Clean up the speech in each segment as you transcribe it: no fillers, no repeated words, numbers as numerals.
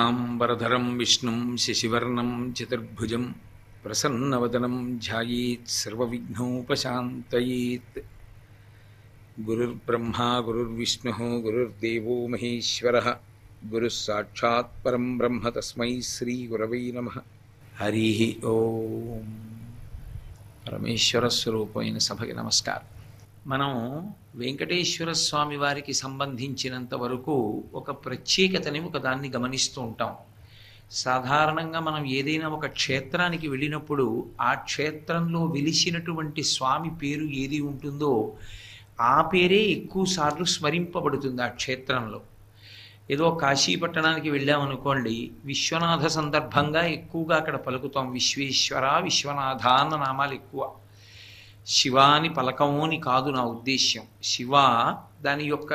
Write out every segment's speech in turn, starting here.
शुक्लांबरधरं विष्णुं शशिवर्णं चतुर्भुजं प्रसन्नवदनं ध्यायेत् सर्वविघ्नोपशान्तयेत्। गुरुर्ब्रह्मा गुरुर्विष्णुः गुरुर्देवो महेश्वरः गुरुः साक्षात् परं ब्रह्म तस्मै श्रीगुरवे नमः। हरिः ओम। పరమేశ్వర స్వరూపమైన సభకి నమస్కారం. మనం వెంకటేశ్వర స్వామి వారికి సంబంధించినంత వరకు ఒక ప్రత్యేకతని ఒకదాన్ని గమనిస్తూ ఉంటాం. సాధారణంగా మనం ఏదైనా ఒక క్షేత్రానికి వెళ్ళినప్పుడు ఆ క్షేత్రంలో వెలిసినటువంటి స్వామి పేరు ఏది ఉంటుందో ఆ పేరే ఎక్కువ సార్లు స్మరింపబడుతుంది ఆ క్షేత్రంలో. ఏదో కాశీ పట్టణానికి వెళ్ళామనుకోండి, విశ్వనాథ సందర్భంగా ఎక్కువగా అక్కడ పలుకుతాం. విశ్వేశ్వర విశ్వనాథ అన్న నామాలు ఎక్కువ. శివాని పలకము అని కాదు నా ఉద్దేశ్యం. శివ దాని యొక్క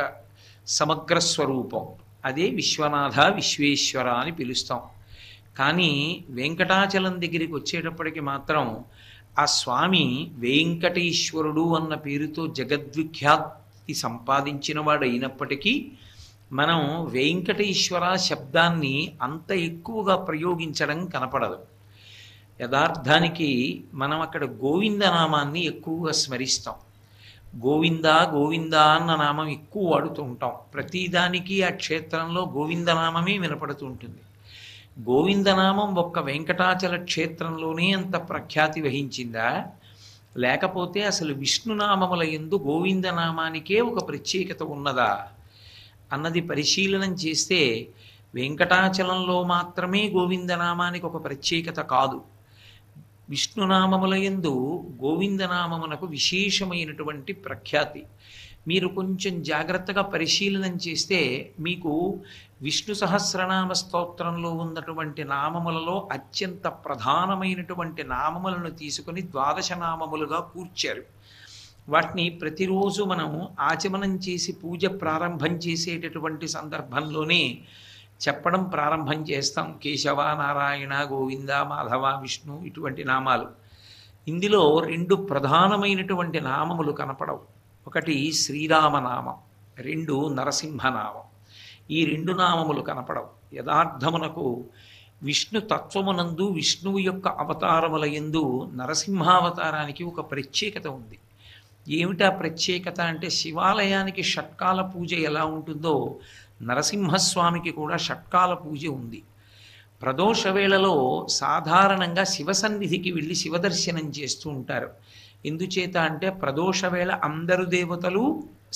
సమగ్ర స్వరూపం, అదే విశ్వనాథ విశ్వేశ్వర అని పిలుస్తాం. కానీ వెంకటాచలం దగ్గరికి వచ్చేటప్పటికి మాత్రం ఆ స్వామి వెంకటేశ్వరుడు అన్న పేరుతో జగద్విఖ్యాతి సంపాదించిన వాడు అయినప్పటికీ మనం వెంకటేశ్వర శబ్దాన్ని అంత ఎక్కువగా ప్రయోగించడం కనపడదు. యథార్థానికి మనం అక్కడ గోవిందనామాన్ని ఎక్కువగా స్మరిస్తాం. గోవింద గోవింద అన్న నామం ఎక్కువ వాడుతూ ఉంటాం. ప్రతిదానికి ఆ క్షేత్రంలో గోవిందనామమే వినపడుతూ ఉంటుంది. గోవిందనామం ఒక్క వెంకటాచల క్షేత్రంలోనే అంత ప్రఖ్యాతి వహించిందా, లేకపోతే అసలు విష్ణునామముల యందు గోవిందనామానికే ఒక ప్రత్యేకత ఉన్నదా అన్నది పరిశీలనం చేస్తే వెంకటాచలంలో మాత్రమే గోవిందనామానికి ఒక ప్రత్యేకత కాదు. విష్ణునామముల యందు గోవిందనామమునకు విశేషమైనటువంటి ప్రఖ్యాతి. మీరు కొంచెం జాగ్రత్తగా పరిశీలనం చేస్తే మీకు విష్ణు సహస్రనామ స్తోత్రంలో ఉన్నటువంటి నామములలో అత్యంత ప్రధానమైనటువంటి నామములను తీసుకొని 12 నామములుగా కూర్చారు. వాటిని ప్రతిరోజు మనం ఆచమనం చేసి పూజ ప్రారంభం చేసేటటువంటి సందర్భంలోనే చెప్పడం ప్రారంభం చేస్తాం. కేశవ నారాయణ గోవింద మాధవ విష్ణు ఇటువంటి నామాలు. ఇందులో 2 ప్రధానమైనటువంటి నామములు కనపడవు. ఒకటి శ్రీరామనామం, 2 నరసింహనామం. ఈ 2 నామములు కనపడవు. యథార్థమునకు విష్ణు తత్వమునందు విష్ణువు యొక్క అవతారముల యందు నరసింహావతారానికి ఒక ప్రత్యేకత ఉంది. ఏమిటా ప్రత్యేకత అంటే, శివాలయానికి షట్కాల పూజ ఎలా ఉంటుందో నరసింహస్వామికి కూడా షట్కాల పూజ ఉంది. ప్రదోష వేళలో సాధారణంగా శివసన్నిధికి వెళ్ళి శివదర్శనం చేస్తూ ఉంటారు. ఎందుచేత అంటే ప్రదోష వేళ అందరు దేవతలు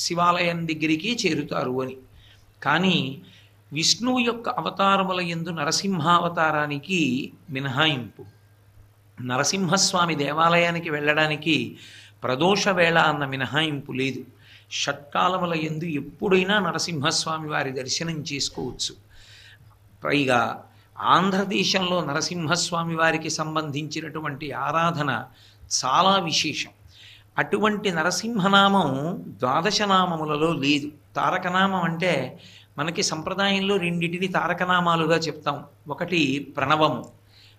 శివాలయం దగ్గరికి చేరుతారు అని. కానీ విష్ణువు యొక్క అవతారముల యందు నరసింహావతారానికి మినహాయింపు. నరసింహస్వామి దేవాలయానికి వెళ్ళడానికి ప్రదోష వేళ అన్న మినహాయింపు లేదు. షట్కాలముల యందు ఎప్పుడైనా నరసింహస్వామి వారి దర్శనం చేసుకోవచ్చు. పైగా ఆంధ్రదేశంలో నరసింహస్వామి వారికి సంబంధించినటువంటి ఆరాధన చాలా విశేషం. అటువంటి నరసింహనామం 12 నామములలో లేదు. తారకనామం అంటే మనకి సంప్రదాయంలో 2 తారకనామాలుగా చెప్తాం. ఒకటి ప్రణవము,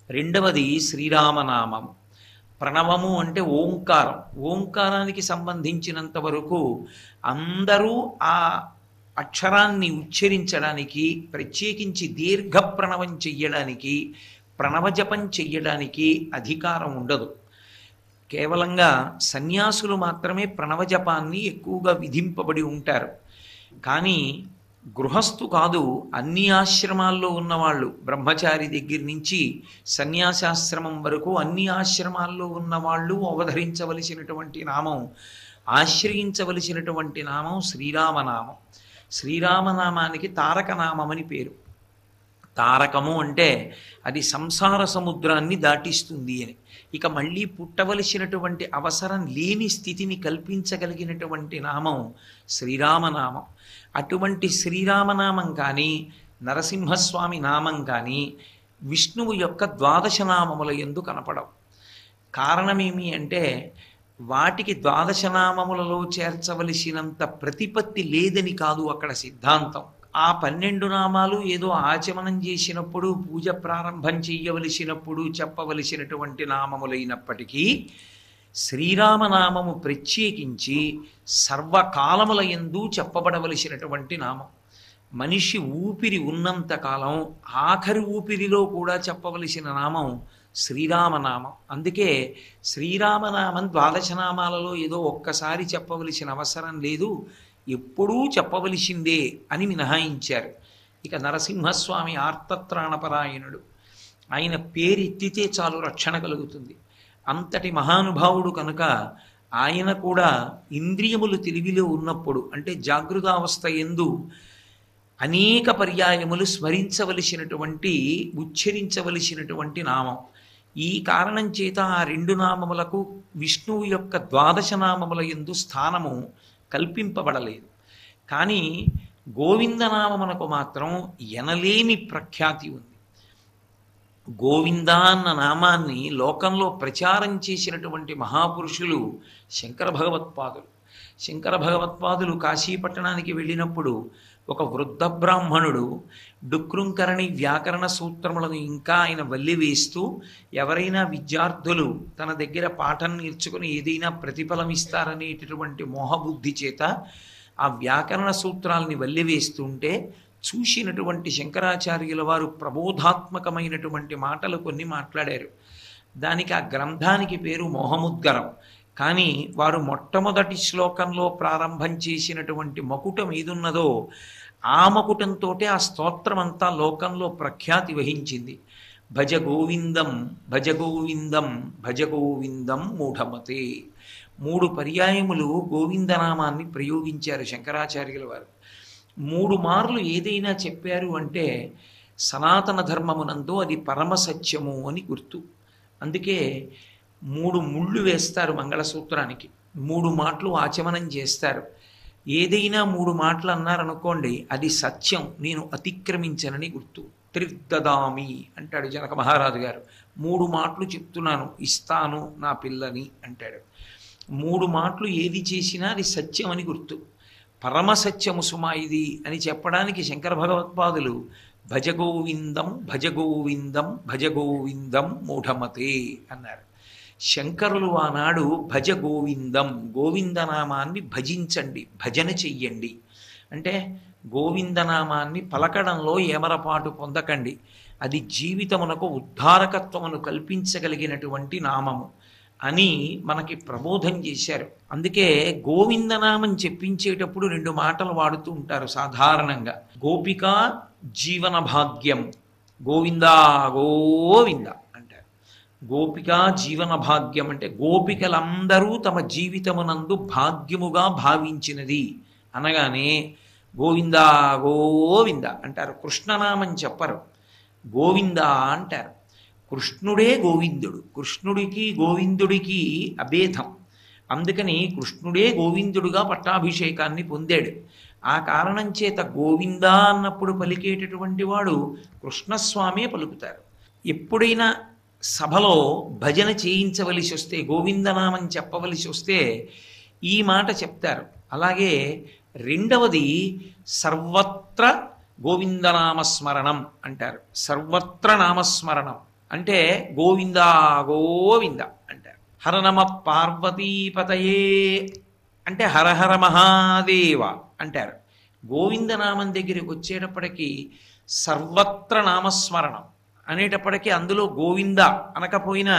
2వది శ్రీరామనామము. ప్రణవము అంటే ఓంకారం. ఓంకారానికి సంబంధించినంత వరకు అందరూ ఆ అక్షరాన్ని ఉచ్చరించడానికి, ప్రత్యేకించి దీర్ఘ ప్రణవం చెయ్యడానికి, ప్రణవజపం చెయ్యడానికి అధికారం ఉండదు. కేవలంగా సన్యాసులు మాత్రమే ప్రణవజపాన్ని ఎక్కువగా విధింపబడి ఉంటారు. కానీ గృహస్థు కాదు, అన్ని ఆశ్రమాల్లో ఉన్నవాళ్ళు, బ్రహ్మచారి దగ్గర నుంచి సన్యాసాశ్రమం వరకు అన్ని ఆశ్రమాల్లో ఉన్నవాళ్ళు అవధరించవలసినటువంటి నామం, ఆశ్రయించవలసినటువంటి నామం శ్రీరామనామం. శ్రీరామనామానికి తారకనామమని పేరు. తారకము అంటే అది సంసార సముద్రాన్ని దాటిస్తుంది అని. ఇక మళ్ళీ పుట్టవలసినటువంటి అవసరం లేని స్థితిని కల్పించగలిగినటువంటి నామం శ్రీరామనామం. అటువంటి శ్రీరామనామం కానీ నరసింహస్వామి నామం కానీ విష్ణువు యొక్క 12 నామముల యందు కనపడవు. కారణమేమి అంటే వాటికి 12 నామములలో చేర్చవలసినంత ప్రతిపత్తి లేదని కాదు అక్కడ సిద్ధాంతం. ఆ 12 నామాలు ఏదో ఆచమనం చేసినప్పుడు పూజ ప్రారంభం చెయ్యవలసినప్పుడు చెప్పవలసినటువంటి నామములైనప్పటికీ శ్రీరామనామము ప్రత్యేకించి సర్వకాలముల యందు చెప్పబడవలసినటువంటి నామం. మనిషి ఊపిరి ఉన్నంత కాలం ఆఖరి ఊపిరిలో కూడా చెప్పవలసిన నామం శ్రీరామనామం. అందుకే శ్రీరామనామం ద్వాదశనామాలలో ఏదో ఒక్కసారి చెప్పవలసిన అవసరం లేదు, ఎప్పుడూ చెప్పవలసిందే అని మినహాయించారు. ఇక నరసింహస్వామి ఆర్తత్రాణపరాయణుడు. ఆయన పేరెత్తితే చాలు రక్షణ కలుగుతుంది. అంతటి మహానుభావుడు కనుక ఆయన కూడా ఇంద్రియములు తెలివిలో ఉన్నప్పుడు, అంటే జాగృతావస్థ యందు అనేక పర్యాయములు స్మరించవలసినటువంటి ఉచ్చరించవలసినటువంటి నామం. ఈ కారణం చేత ఆ రెండు నామములకు విష్ణువు యొక్క ద్వాదశ నామముల యందు స్థానము కల్పింపబడలేదు. కానీ గోవిందనామమునకు మాత్రం ఎనలేని ప్రఖ్యాతి ఉంది. గోవింద అన్న నామాన్ని లోకంలో ప్రచారం చేసినటువంటి మహాపురుషులు శంకర భగవత్పాదులు. శంకర భగవత్పాదులు కాశీపట్టణానికి వెళ్ళినప్పుడు ఒక వృద్ధ బ్రాహ్మణుడు డుక్రుంకరణి వ్యాకరణ సూత్రములను ఇంకా ఆయన వల్లివేస్తూ, ఎవరైనా విద్యార్థులు తన దగ్గర పాఠం నేర్చుకుని ఏదైనా ప్రతిఫలం ఇస్తారనేటటువంటి మోహబుద్ధి చేత ఆ వ్యాకరణ సూత్రాలని వల్లివేస్తుంటే చూసినటువంటి శంకరాచార్యుల వారు ప్రబోధాత్మకమైనటువంటి మాటలు కొన్ని మాట్లాడారు. దానికి ఆ గ్రంథానికి పేరు మోహముద్గరం. కానీ వారు మొట్టమొదటి శ్లోకంలో ప్రారంభం చేసినటువంటి మకుటం ఏదున్నదో ఆ మకుటంతో ఆ స్తోత్రం అంతా లోకంలో ప్రఖ్యాతి వహించింది. భజ గోవిందం భజ గోవిందం భజ గోవిందం మూఢమతే. 3 పర్యాయములు గోవిందనామాన్ని ప్రయోగించారు శంకరాచార్యుల వారు. 3 మార్లు ఏదైనా చెప్పారు అంటే సనాతన ధర్మమునందు అది పరమసత్యము అని గుర్తు. అందుకే 3 ముళ్ళు వేస్తారు మంగళసూత్రానికి, 3 మాటలు ఆచమనం చేస్తారు. ఏదైనా 3 మాటలు అన్నారనుకోండి అది సత్యం, నేను అతిక్రమించనని గుర్తు. త్రిర్దదామి అంటాడు జనక మహారాజు గారు. 3 మాటలు చెప్తున్నాను, ఇస్తాను నా పిల్లని అంటాడు. 3 మాటలు ఏది చేసినా అది సత్యం అని గుర్తు. పరమసత్యము సుమా ఇది అని చెప్పడానికి శంకర భగవత్పాదులు భజగోవిందం భజగోవిందం భజగోవిందం మూఢమతే అన్నారు. శంకరులు ఆనాడు భజ గోవిందం, గోవిందనామాన్ని భజించండి, భజన చెయ్యండి అంటే గోవిందనామాన్ని పలకడంలో ఏమరపాటు పొందకండి, అది జీవితమునకు ఉద్ధారకత్వమును కల్పించగలిగినటువంటి నామము అని మనకి ప్రబోధం చేశారు. అందుకే గోవిందనామం చెప్పించేటప్పుడు 2 మాటలు వాడుతూ ఉంటారు సాధారణంగా. గోపికా జీవన భాగ్యం, గోవిందా గోవింద అంటారు. గోపికా జీవన భాగ్యం అంటే గోపికలందరూ తమ జీవితమునందు భాగ్యముగా భావించినది అనగానే గోవిందా గోవింద అంటారు. కృష్ణనామం చెప్పరు, గోవింద అంటారు. కృష్ణుడే గోవిందుడు, కృష్ణుడికి గోవిందుడికి అభేదం. అందుకని కృష్ణుడే గోవిందుడుగా పట్టాభిషేకాన్ని పొందాడు. ఆ కారణం చేత గోవింద అన్నప్పుడు పలికేటటువంటి వాడు కృష్ణస్వామే పలుకుతారు. ఎప్పుడైనా సభలో భజన చేయించవలసి వస్తే, గోవిందనామం చెప్పవలసి వస్తే ఈ మాట చెప్తారు. అలాగే రెండవది సర్వత్ర గోవిందనామస్మరణం అంటారు. సర్వత్ర నామస్మరణం అంటే గోవింద గోవింద అంటారు. హరనమ పార్వతీపతయే అంటే హరహర మహాదేవ అంటారు. గోవిందనామం దగ్గరికి వచ్చేటప్పటికీ సర్వత్ర నామస్మరణం అనేటప్పటికీ అందులో గోవింద అనకపోయినా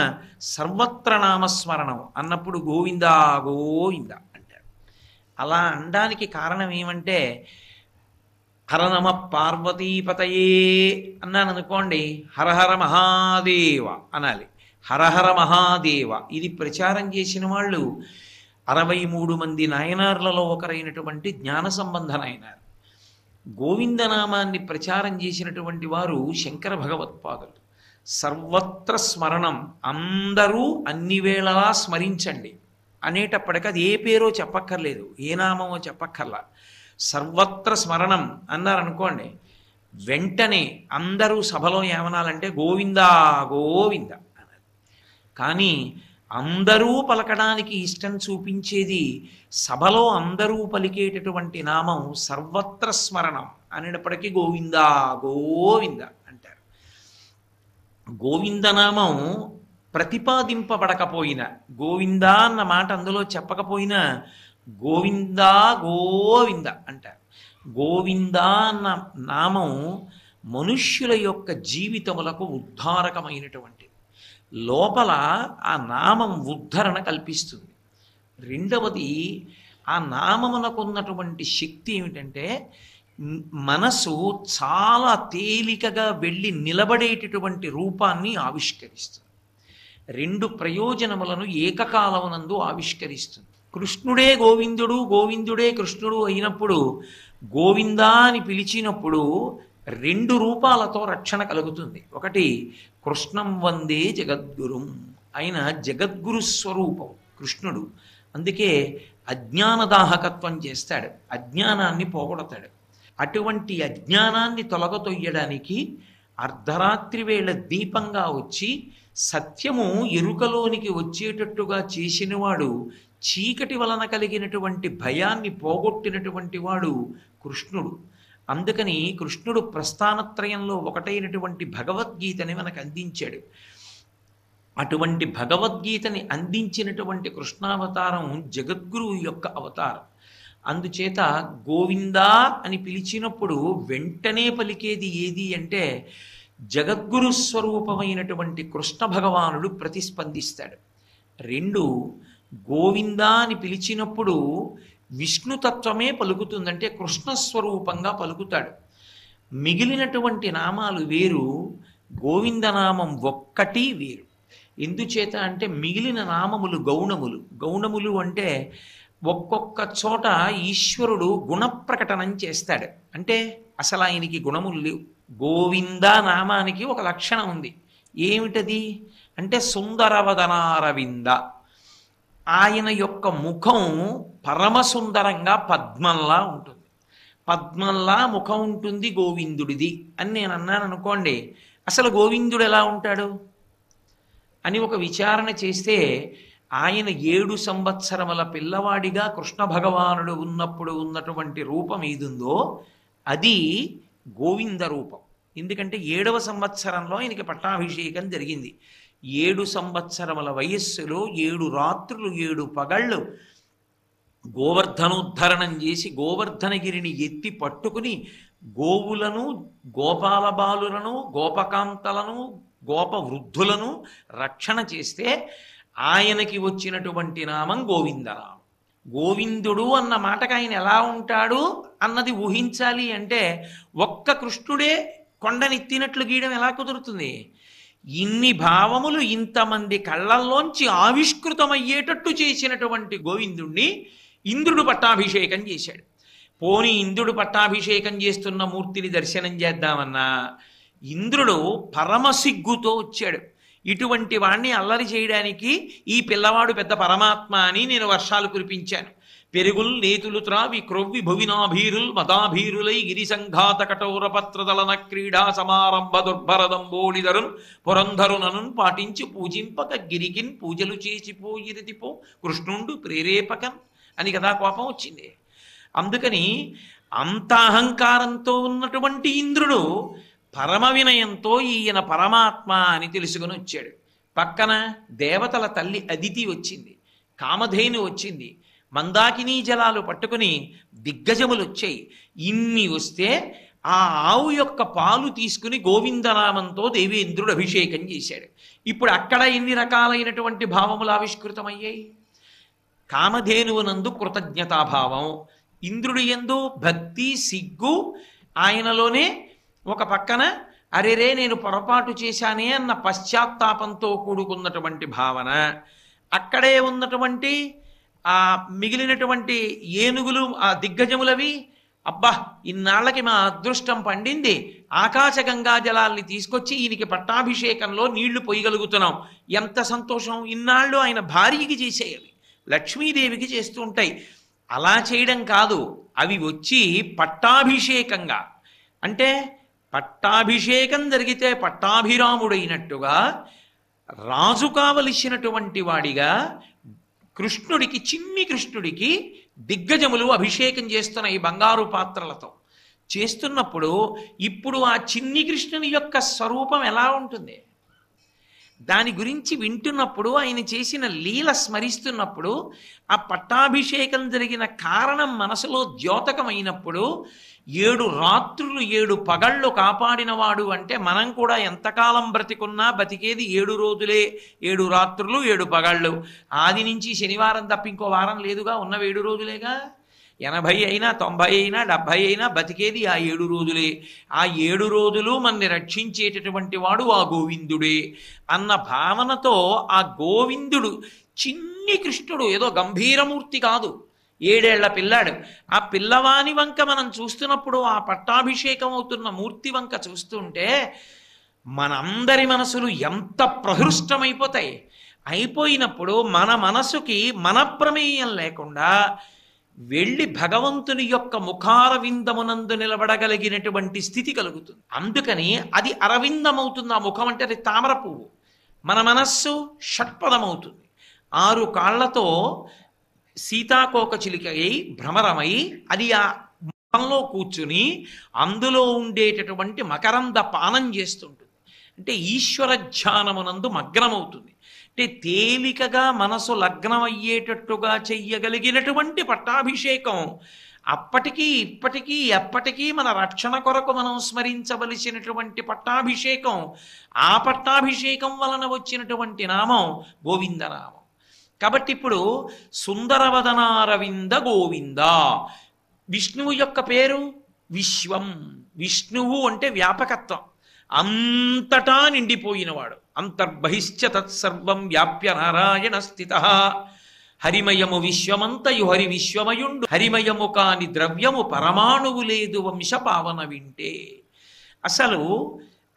సర్వత్ర నామస్మరణం అన్నప్పుడు గోవింద గోవింద అంటారు. అలా అనడానికి కారణం ఏమంటే హరనమ పార్వతీపతయే అన్నాను అనుకోండి, హరహర మహాదేవ అనాలి. హరహర మహాదేవ ఇది ప్రచారం చేసిన వాళ్ళు 63 మంది నాయనార్లలో ఒకరైనటువంటి జ్ఞాన సంబంధ నాయనారు. గోవిందనామాన్ని ప్రచారం చేసినటువంటి వారు శంకర భగవత్పాదులు. సర్వత్ర స్మరణం, అందరూ అన్ని వేళలా స్మరించండి అనేటప్పటికీ అది ఏ పేరో చెప్పక్కర్లేదు, ఏ నామమో చెప్పక్కర్లా. సర్వత్ర స్మరణం అన్నారనుకోండి, వెంటనే అందరూ సభలో ఏమనాలంటే గోవిందా గోవింద అనాలి. కానీ అందరూ పలకడానికి ఇష్టం చూపించేది సభలో అందరూ పలికేటటువంటి నామం సర్వత్ర స్మరణం అనేటప్పటికీ గోవిందా గోవింద అంటారు. గోవిందనామం ప్రతిపాదింపబడకపోయినా, గోవిందా అన్న మాట అందులో చెప్పకపోయినా గోవిందా గోవింద అంటారు. గోవింద అన్న నామం మనుష్యుల యొక్క జీవితములకు ఉద్ధారకమైనటువంటిది. లోపల ఆ నామం ఉద్ధరణ కల్పిస్తుంది. రెండవది, ఆ నామమునకున్నటువంటి శక్తి ఏమిటంటే మనసు చాలా తేలికగా వెళ్ళి నిలబడేటటువంటి రూపాన్ని ఆవిష్కరిస్తుంది. రెండు ప్రయోజనములను ఏకకాలమునందు ఆవిష్కరిస్తుంది. కృష్ణుడే గోవిందుడు, గోవిందుడే కృష్ణుడు అయినప్పుడు, గోవిందా అని పిలిచినప్పుడు రెండు రూపాలతో రక్షణ కలుగుతుంది. ఒకటి, కృష్ణం వందే జగద్గురుం, ఆయన జగద్గురు స్వరూపం కృష్ణుడు. అందుకే అజ్ఞానదాహకత్వం చేస్తాడు, అజ్ఞానాన్ని పోగొడతాడు. అటువంటి అజ్ఞానాన్ని తొలగతొయ్యడానికి అర్ధరాత్రి వేళ దీపంగా వచ్చి సత్యము ఎరుకలోనికి వచ్చేటట్టుగా చేసినవాడు, చీకటి వలన కలిగినటువంటి భయాన్ని పోగొట్టినటువంటి వాడు కృష్ణుడు. అందుకని కృష్ణుడు ప్రస్థానత్రయంలో ఒకటైనటువంటి భగవద్గీతని మనకు అందించాడు. అటువంటి భగవద్గీతని అందించినటువంటి కృష్ణావతారం జగద్గురువు యొక్క అవతారం. అందుచేత గోవిందా అని పిలిచినప్పుడు వెంటనే పలికేది ఏది అంటే జగద్గురు స్వరూపమైనటువంటి కృష్ణ భగవానుడు ప్రతిస్పందిస్తాడు. రెండు, గోవిందా అని పిలిచినప్పుడు విష్ణుతత్వమే పలుకుతుందంటే కృష్ణస్వరూపంగా పలుకుతాడు. మిగిలినటువంటి నామాలు వేరు, గోవిందనామం ఒక్కటి వేరు. ఎందుచేత అంటే మిగిలిన నామములు గౌణములు. గౌణములు అంటే ఒక్కొక్క చోట ఈశ్వరుడు గుణప్రకటనం చేస్తాడు. అంటే అసలు ఆయనకి గుణములు లేవు. గోవింద నామానికి ఒక లక్షణం ఉంది. ఏమిటది అంటే సుందరవదనారవింద. ఆయన యొక్క ముఖం పరమసుందరంగా పద్మంలా ఉంటుంది. పద్మంలా ముఖం ఉంటుంది గోవిందుడిది అని నేను అన్నాను అనుకోండి. అసలు గోవిందుడు ఎలా ఉంటాడు అని ఒక విచారణ చేస్తే, ఆయన 7 సంవత్సరముల పిల్లవాడిగా కృష్ణ భగవానుడు ఉన్నప్పుడు ఉన్నటువంటి రూపం ఏదుందో అది గోవింద రూపం. ఎందుకంటే 7వ సంవత్సరంలో ఆయనకి పట్టాభిషేకం జరిగింది. 7 సంవత్సరముల వయస్సులో 7 రాత్రులు 7 పగళ్ళు గోవర్ధనోద్ధరణం చేసి గోవర్ధనగిరిని ఎత్తి పట్టుకుని గోవులను, గోపాల బాలులను, గోపకాంతలను, గోప వృద్ధులను రక్షణ చేస్తే ఆయనకి వచ్చినటువంటి నామం గోవిందనామం. గోవిందుడు అన్న మాటకు ఆయన ఎలా ఉంటాడు అన్నది ఊహించాలి అంటే ఒక్క కృష్ణుడే కొండనెత్తినట్లు గీయడం ఎలా కుదురుతుంది? ఇన్ని భావములు ఇంతమంది కళ్ళల్లోంచి ఆవిష్కృతమయ్యేటట్టు చేసినటువంటి గోవిందుణ్ణి ఇంద్రుడు పట్టాభిషేకం చేశాడు. పోని ఇంద్రుడు పట్టాభిషేకం చేస్తున్న మూర్తిని దర్శనం చేద్దామన్నా ఇంద్రుడు పరమసిగ్గుతో వచ్చాడు. ఇటువంటి వాణ్ణి అల్లరి చేయడానికి ఈ పిల్లవాడు పెద్ద పరమాత్మ అని నేను వర్షాలు కురిపించాను. పెరుగుల్ నేతులు త్రావి క్రొవ్వి భువినాభీరుల్ మదాభీరులై గిరిసంఘాత కఠోరపత్రదలన క్రీడా సమారంభ దుర్భరదంబోళిదరున్ పురంధరునను పాటించి పూజింపక గిరికిన్ పూజలు చేసిపోయిరితిపో కృష్ణుండు ప్రేరేపకం అని కదా కోపం వచ్చింది. అందుకని అంత అహంకారంతో ఉన్నటువంటి ఇంద్రుడు పరమ వినయంతో ఈయన పరమాత్మ అని తెలుసుకుని వచ్చాడు. పక్కన దేవతల తల్లి అదితి వచ్చింది, కామధేను వచ్చింది, మందాకినీ జలాలు పట్టుకుని దిగ్గజములు వచ్చాయి. ఇన్ని వస్తే ఆ ఆవు యొక్క పాలు తీసుకుని గోవిందనామంతో దేవేంద్రుడు అభిషేకం చేశాడు. ఇప్పుడు అక్కడ ఎన్ని రకాలైనటువంటి భావములు ఆవిష్కృతమయ్యాయి? కామధేనువునందు కృతజ్ఞతాభావం, ఇంద్రుడి యందు భక్తి, సిగ్గు, ఆయనలోనే ఒక పక్కన అరెరే నేను పొరపాటు చేశానే అన్న పశ్చాత్తాపంతో కూడుకున్నటువంటి భావన. అక్కడే ఉన్నటువంటి ఆ మిగిలినటువంటి ఏనుగులు, ఆ దిగ్గజములవి, అబ్బా ఇన్నాళ్ళకి మా అదృష్టం పండింది, ఆకాశగంగా జలాల్ని తీసుకొచ్చి ఈయనకి పట్టాభిషేకంలో నీళ్లు పొయ్యగలుగుతున్నాం, ఎంత సంతోషం. ఇన్నాళ్ళు ఆయన భార్యకి చేసేవి, లక్ష్మీదేవికి చేస్తూ ఉంటాయి. అలా చేయడం కాదు, అవి వచ్చి పట్టాభిషేకంగా, అంటే పట్టాభిషేకం జరిగితే పట్టాభిరాముడైనట్టుగా రాజు కావలసినటువంటి వాడిగా కృష్ణుడికి, చిన్ని కృష్ణుడికి దిగ్గజములు అభిషేకం చేస్తున్నాయి బంగారు పాత్రలతో. చేస్తున్నప్పుడు ఇప్పుడు ఆ చిన్ని కృష్ణుని యొక్క స్వరూపం ఎలా ఉంటుంది? దాని గురించి వింటున్నప్పుడు, ఆయన చేసిన లీల స్మరిస్తున్నప్పుడు, ఆ పట్టాభిషేకం జరిగిన కారణం మనసులో ద్యోతకమైనప్పుడు 7 రాత్రులు 7 పగళ్ళు కాపాడినవాడు అంటే మనం కూడా ఎంతకాలం బ్రతికున్నా బతికేది 7 రోజులే, 7 రాత్రులు 7 పగళ్ళు. ఆది నుంచి శనివారం తప్ప ఇంకో వారం లేదుగా, ఉన్న 7 రోజులేగా. 80 అయినా 90 అయినా 70 అయినా బతికేది ఆ 7 రోజులే. ఆ 7 రోజులు మనని రక్షించేటటువంటి వాడు ఆ గోవిందుడే అన్న భావనతో ఆ గోవిందుడు, చిన్ని కృష్ణుడు, ఏదో గంభీరమూర్తి కాదు, 7 ఏళ్ల పిల్లాడు. ఆ పిల్లవాని వంక మనం చూస్తున్నప్పుడు, ఆ పట్టాభిషేకం అవుతున్న మూర్తి వంక చూస్తుంటే మనందరి మనసులు ఎంత ప్రహృష్టమైపోతాయి. అయిపోయినప్పుడు మన మనసుకి మన ప్రమేయం లేకుండా వెళ్ళి భగవంతుని యొక్క ముఖారవిందమునందు నిలబడగలిగినటువంటి స్థితి కలుగుతుంది. అందుకని అది అరవిందమవుతుంది. ఆ ముఖం అంటే అది తామర పువ్వు. మన మనస్సు షట్పదమవుతుంది. 6 కాళ్లతో సీతాకోక చిలుకై భ్రమరమై అది ఆ ముఖంలో కూర్చుని అందులో ఉండేటటువంటి మకరంద పానం చేస్తుంటుంది. అంటే ఈశ్వర ధ్యానమునందు మగ్నమవుతుంది. అంటే తేలికగా మనసు లగ్నమయ్యేటట్టుగా చెయ్యగలిగినటువంటి పట్టాభిషేకం అప్పటికీ ఇప్పటికీ ఎప్పటికీ మన రక్షణ కొరకు మనం స్మరించవలసినటువంటి పట్టాభిషేకం. ఆ పట్టాభిషేకం వలన వచ్చినటువంటి నామం గోవిందనామం. కాబట్టి ఇప్పుడు సుందరవదనారవింద గోవింద. విష్ణువు యొక్క పేరు విశ్వం. విష్ణువు అంటే వ్యాపకత్వం, అంతటా నిండిపోయినవాడు. అంతర్బహిశ్చ తత్సర్వం వ్యాప్య నారాయణ స్థిత. హరిమయము విశ్వమంతయు హరి విశ్వమయుండు, హరిమయము కాని ద్రవ్యము పరమాణువు లేదు వంశ పావన వింటే. అసలు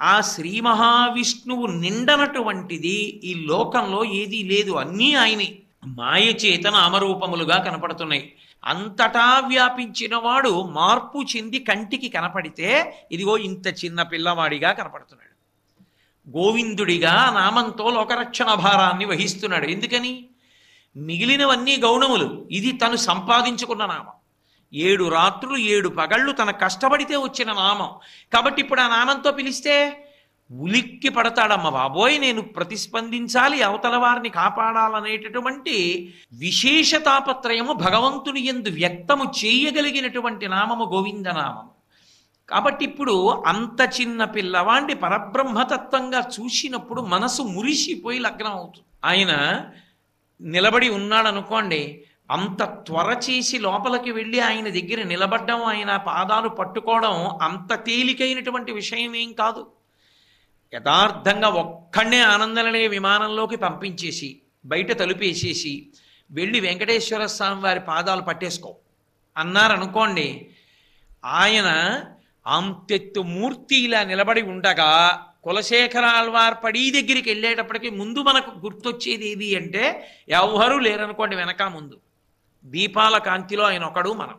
ఆ శ్రీ మహావిష్ణువు నిండనటువంటిది ఈ లోకంలో ఏదీ లేదు. అన్నీ ఆయనే మాయ చేత నామరూపములుగా కనపడుతున్నాయి. అంతటా వ్యాపించినవాడు మార్పు చెంది కంటికి కనపడితే ఇదిగో ఇంత చిన్న పిల్లవాడిగా కనపడుతున్నాడు. గోవిందుడిగా నామంతో లోకరక్షణ భారాన్ని వహిస్తున్నాడు. ఎందుకని? మిగిలినవన్నీ గౌణములు, ఇది తను సంపాదించుకున్న నామం. 7 రాత్రులు 7 పగళ్ళు తన కష్టపడితే వచ్చిన నామం. కాబట్టి ఇప్పుడు ఆ నామంతో పిలిస్తే ఉలిక్కి పడతాడమ్మ బాబోయ్, నేను ప్రతిస్పందించాలి, అవతల వారిని కాపాడాలనేటటువంటి విశేష తాపత్రయము భగవంతుని యందు వ్యక్తము చేయగలిగినటువంటి నామము గోవిందనామము. కాబట్టి ఇప్పుడు అంత చిన్న పిల్లవాడిని పరబ్రహ్మతత్వంగా చూసినప్పుడు మనసు మురిసిపోయి లగ్నం అవుతుంది. ఆయన నిలబడి ఉన్నాడు అనుకోండి, అంత త్వర చేసి లోపలికి వెళ్ళి ఆయన దగ్గర నిలబడ్డం, ఆయన పాదాలు పట్టుకోవడం అంత తేలికైనటువంటి విషయం ఏం కాదు. యథార్థంగా ఒక్కడే ఆనందలనే విమానంలోకి పంపించేసి బయట తలుపేసేసి వెళ్ళి వెంకటేశ్వర స్వామి వారి పాదాలు పట్టేసుకో అన్నారనుకోండి, ఆయన అంతెత్తు మూర్తి ఇలా నిలబడి ఉండగా కులశేఖరాల్వార్ పడి దగ్గరికి వెళ్ళేటప్పటికి ముందు మనకు గుర్తొచ్చేది ఏది అంటే, ఎవరూ లేరనుకోండి వెనక ముందు దీపాల కాంతిలో ఆయన ఒకడు, మనం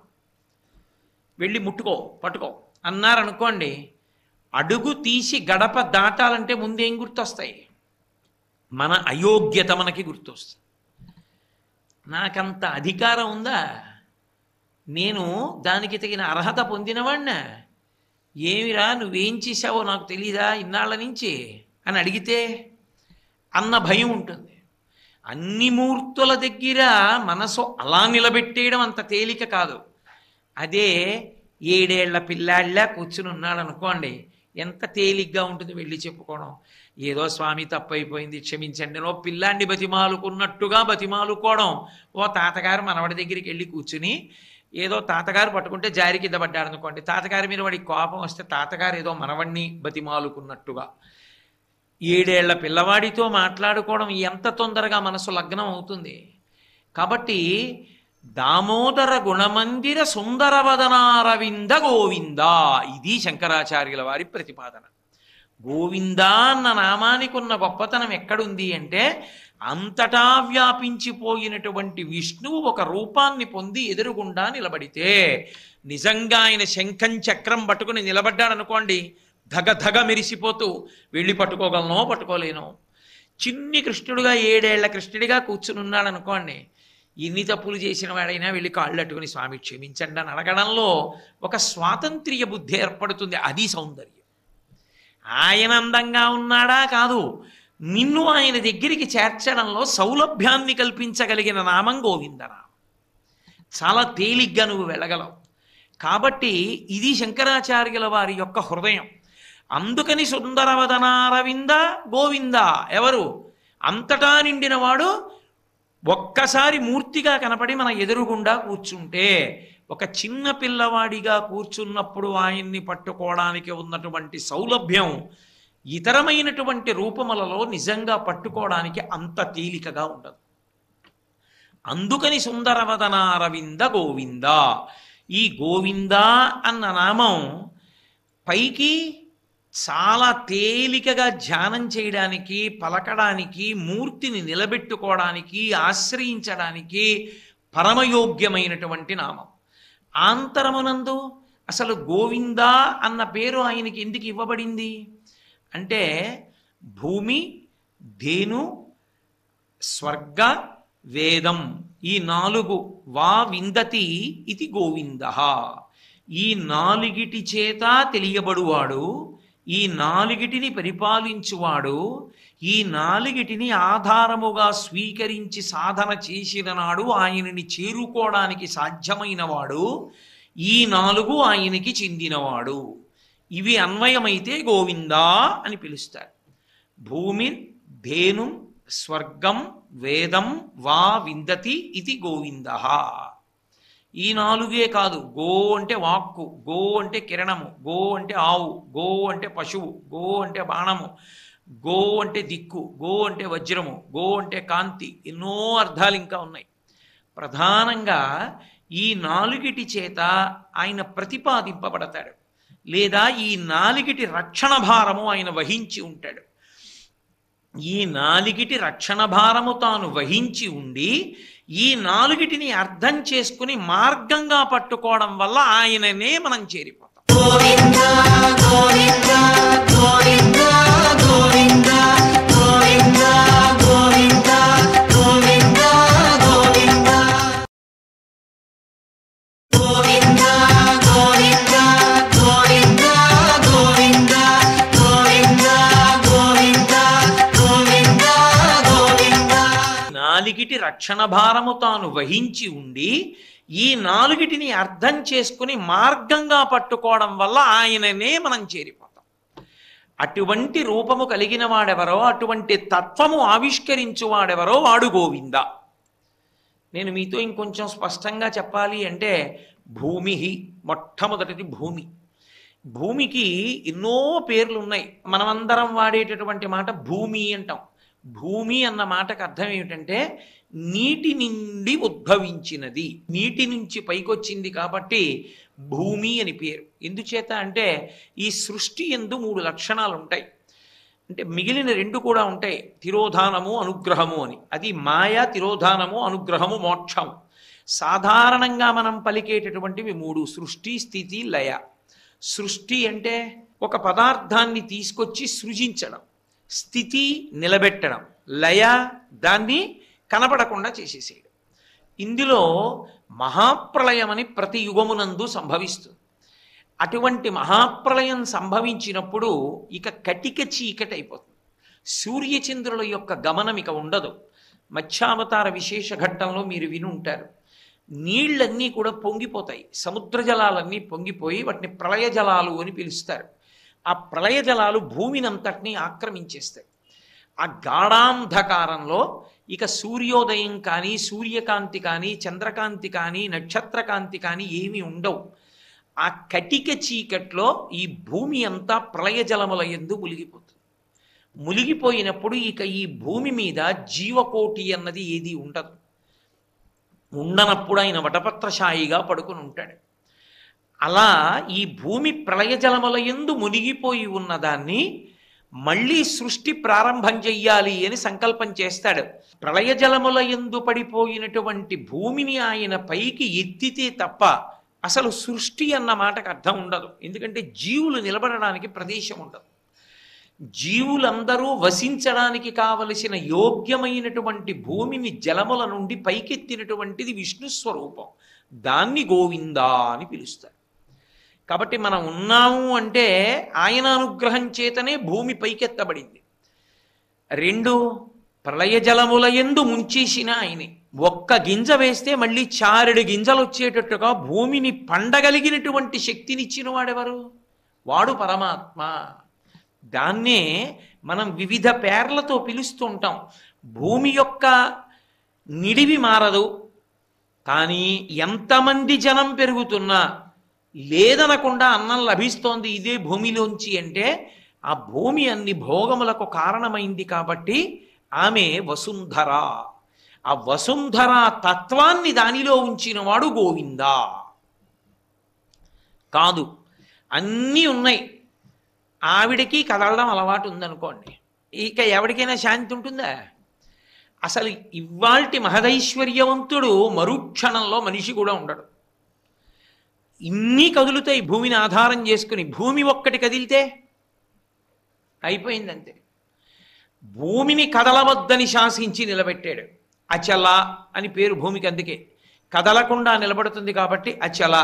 వెళ్ళి ముట్టుకో పట్టుకో అన్నారనుకోండి, అడుగు తీసి గడప దాటాలంటే ముందేం గుర్తొస్తాయి? మన అయోగ్యత మనకి గుర్తొస్తుంది. నాకంత అధికారం ఉందా? నేను దానికి తగిన అర్హత పొందినవాడినా? ఏమిరా నువ్వేం చేశావో నాకు తెలీదా ఇన్నాళ్ళ నుంచి అని అడిగితే అన్న భయం ఉంటుంది. అన్ని మూర్తుల దగ్గర మనసు అలా నిలబెట్టేయడం అంత తేలిక కాదు. అదే 7 ఏళ్ల పిల్లాళ్ళ కూర్చుని ఉన్నాడు అనుకోండి, ఎంత తేలిగ్గా ఉంటుంది వెళ్ళి చెప్పుకోవడం. ఏదో స్వామి తప్పైపోయింది క్షమించండి ఓ పిల్లాన్ని బతిమాలుకున్నట్టుగా బతిమాలుకోవడం. ఓ తాతగారు మనవడి దగ్గరికి వెళ్ళి కూర్చుని ఏదో తాతగారు పట్టుకుంటే జారి కింద పడ్డాడు అనుకోండి, తాతగారి మీద వాడికి కోపం వస్తే తాతగారు ఏదో మనవడిని బతిమాలుకున్నట్టుగా 7 ఏళ్ల పిల్లవాడితో మాట్లాడుకోవడం ఎంత తొందరగా మనసు లగ్నం అవుతుంది. కాబట్టి దామోదర గుణమందిర సుందరవదనారవింద గోవింద, ఇది శంకరాచార్యుల వారి ప్రతిపాదన. గోవింద అన్న నామానికి ఉన్న గొప్పతనం ఎక్కడుంది అంటే, అంతటా వ్యాపించిపోయినటువంటి విష్ణువు ఒక రూపాన్ని పొంది ఎదురుగుండా నిలబడితే, నిజంగా ఆయన శంఖం చక్రం పట్టుకుని నిలబడ్డాడనుకోండి, ధగ ధగ మెరిసిపోతూ వెళ్ళి పట్టుకోగలనో పట్టుకోలేనో. చిన్ని కృష్ణుడుగా 7 ఏళ్ల కృష్ణుడిగా కూర్చుని ఉన్నాడు అనుకోండి, ఎన్ని తప్పులు చేసిన వాడైనా వెళ్ళి కాళ్ళు అట్టుకుని స్వామి క్షమించండి అని అడగడంలో ఒక స్వాతంత్ర్య బుద్ధి ఏర్పడుతుంది. అది సౌందర్యం. ఆయన అందంగా ఉన్నాడా కాదు, నిన్ను ఆయన దగ్గరికి చేర్చడంలో సౌలభ్యాన్ని కల్పించగలిగిన నామం గోవిందనామం. చాలా తేలిగ్గా నువ్వు వెళ్ళగలవు. కాబట్టి ఇది శంకరాచార్యుల వారి యొక్క హృదయం. అందుకని సుందరవదనారవింద గోవింద. ఎవరు? అంతటా నిండినవాడు ఒక్కసారి మూర్తిగా కనపడి మన ఎదురుగుండా కూర్చుంటే, ఒక చిన్న పిల్లవాడిగా కూర్చున్నప్పుడు ఆయన్ని పట్టుకోవడానికి ఉన్నటువంటి సౌలభ్యం ఇతరమైనటువంటి రూపములలో నిజంగా పట్టుకోవడానికి అంత తేలికగా ఉండదు. అందుకని సుందరవదనారవింద గోవింద. ఈ గోవింద అన్న నామం పైకి చాలా తేలికగా ధ్యానం చేయడానికి, పలకడానికి, మూర్తిని నిలబెట్టుకోవడానికి, ఆశ్రయించడానికి పరమయోగ్యమైనటువంటి నామం. ఆంతరమునందు అసలు గోవింద అన్న పేరు ఆయనకి ఎందుకు ఇవ్వబడింది అంటే, భూమి, ధేను, స్వర్గ, వేదం, ఈ 4 వా విందతి ఇది గోవింద. ఈ 4 చేత తెలియబడువాడు, ఈ 4 పరిపాలించువాడు, ఈ 4 ఆధారముగా స్వీకరించి సాధన చేసిన నాడు ఆయనని చేరుకోవడానికి సాధ్యమైన వాడు, ఈ 4 ఆయనకి చెందినవాడు. ఇవి అన్వయమైతే గోవిందా అని పిలుస్తారు. భూమి, ధేను, స్వర్గం, వేదం, వా విందతి ఇది గోవింద. ఈ 4 కాదు. గో అంటే వాక్కు, గో అంటే కిరణము, గో అంటే ఆవు, గో అంటే పశువు, గో అంటే బాణము, గో అంటే దిక్కు, గో అంటే వజ్రము, గో అంటే కాంతి. ఎన్నో అర్థాలు ఇంకా ఉన్నాయి. ప్రధానంగా ఈ 4 చేత ఆయన ప్రతిపాదింపబడతాడు, లేదా ఈ 4 రక్షణ భారము ఆయన వహించి ఉంటాడు. ఈ 4 రక్షణ భారము తాను వహించి ఉండి, ఈ 4 అర్థం చేసుకుని మార్గంగా పట్టుకోవడం వల్ల ఆయననే మనం చేరిపోతాం. గోవింద గోవింద గోవింద గోవింద గోవింద గోవింద గోవింద గోవింద గోవింద గోవింద గోవింద గోవింద గోవింద గోవింద గోవింద గోవింద. 4 రక్షణ భారము తాను వహించి ఉండి, ఈ 4 అర్థం చేసుకుని మార్గంగా పట్టుకోవడం వల్ల ఆయననే మనం చేరిపోతాం. అటువంటి రూపము కలిగిన వాడెవరో, అటువంటి తత్వము ఆవిష్కరించువాడెవరో వాడు గోవింద. నేను మీతో ఇంకొంచెం స్పష్టంగా చెప్పాలి అంటే, భూమి, మొట్టమొదటిది భూమి. భూమికి ఎన్నో పేర్లు ఉన్నాయి. మనమందరం వాడేటటువంటి మాట భూమి అంటాం. భూమి అన్న మాటకు అర్థం ఏమిటంటే, నీటి నుండి ఉద్భవించినది, నీటి నుంచి పైకొచ్చింది కాబట్టి భూమి అని పేరు. ఎందుచేత అంటే, ఈ సృష్టి యందు 3 లక్షణాలు ఉంటాయి. అంటే మిగిలిన 2 కూడా ఉంటాయి, తిరోధానము, అనుగ్రహము అని. అది మాయ, తిరోధానము, అనుగ్రహము, మోక్షము. సాధారణంగా మనం పలికేటటువంటివి 3: సృష్టి, స్థితి, లయ. సృష్టి అంటే ఒక పదార్థాన్ని తీసుకొచ్చి సృజించడం, స్థితి నిలబెట్టడం, లయ దాన్ని కనపడకుండా చేసేసేయడం. ఇందులో మహాప్రళయం అని ప్రతి యుగమునందు సంభవిస్తుంది. అటువంటి మహాప్రళయం సంభవించినప్పుడు ఇక కటిక చీకటి అయిపోతుంది. సూర్యచంద్రుల యొక్క గమనం ఇక ఉండదు. మత్స్యావతార విశేష ఘట్టంలో మీరు విని ఉంటారు. నీళ్ళన్నీ కూడా పొంగిపోతాయి, సముద్ర జలాలన్నీ పొంగిపోయి వాటిని ప్రళయ జలాలు అని పిలుస్తారు. ఆ ప్రళయ జలాలు భూమినంతటినీ ఆక్రమించేస్తాయి. ఆ గాఢాంధకారంలో ఇక సూర్యోదయం కానీ, సూర్యకాంతి కానీ, చంద్రకాంతి కానీ, నక్షత్రకాంతి కానీ ఏమీ ఉండవు. ఆ కటిక చీకట్లో ఈ భూమి అంతా ప్రళయ జలముల యందు మునిగిపోతుంది. మునిగిపోయినప్పుడు ఇక ఈ భూమి మీద జీవకోటి అన్నది ఏది ఉండదు. ఉండనప్పుడు ఆయన వటపత్రశాయిగా పడుకుని ఉంటాడు. అలా ఈ భూమి ప్రళయ జలముల యందు మునిగిపోయి ఉన్నదాన్ని మళ్ళీ సృష్టి ప్రారంభం చెయ్యాలి అని సంకల్పం చేస్తాడు. ప్రళయ జలముల యందు పడిపోయినటువంటి భూమిని ఆయన పైకి ఎత్తితే తప్ప అసలు సృష్టి అన్న మాటకు అర్థం ఉండదు. ఎందుకంటే జీవులు నిలబడడానికి ప్రదేశం ఉండదు. జీవులందరూ వసించడానికి కావలసిన యోగ్యమైనటువంటి భూమిని జలముల నుండి పైకెత్తినటువంటిది విష్ణు స్వరూపం. దాన్ని గోవిందా అని పిలుస్తారు. కాబట్టి మనం ఉన్నాము అంటే ఆయన అనుగ్రహం చేతనే భూమి పైకెత్తబడింది. రెండు, ప్రళయ జలముల యందు ముంచేసిన ఆయనే. ఒక్క గింజ వేస్తే మళ్ళీ చారెడు గింజలు వచ్చేటట్టుగా భూమిని పండగలిగినటువంటి శక్తినిచ్చిన వాడెవరు? వాడు పరమాత్మ. దాన్నే మనం వివిధ పేర్లతో పిలుస్తూ ఉంటాం. భూమి యొక్క నిడివి మారదు, కానీ ఎంతమంది జనం పెరుగుతున్నా లేదనకుండా అన్నం లభిస్తోంది ఇదే భూమిలోంచి అంటే ఆ భూమి అన్ని భోగములకు కారణమైంది కాబట్టి ఆమె వసుంధర. ఆ వసుంధర తత్వాన్ని దానిలో ఉంచినవాడు గోవిందా. కాదు, అన్నీ ఉన్నాయి, ఆవిడకి కదలడం అలవాటు ఉందనుకోండి, ఇక ఎవరికైనా శాంతి ఉంటుందా? అసలు ఇవాల్టి మహదైశ్వర్యవంతుడు మరుక్షణంలో మనిషి కూడా ఉండడు. ఇన్ని కదులుతాయి భూమిని ఆధారం చేసుకుని. భూమి ఒక్కటి కదిలితే అయిపోయిందంతే. భూమిని కదలవద్దని శాసించి నిలబెట్టాడు. అచల అని పేరు భూమికి, అందుకే కదలకుండా నిలబడుతుంది కాబట్టి అచల.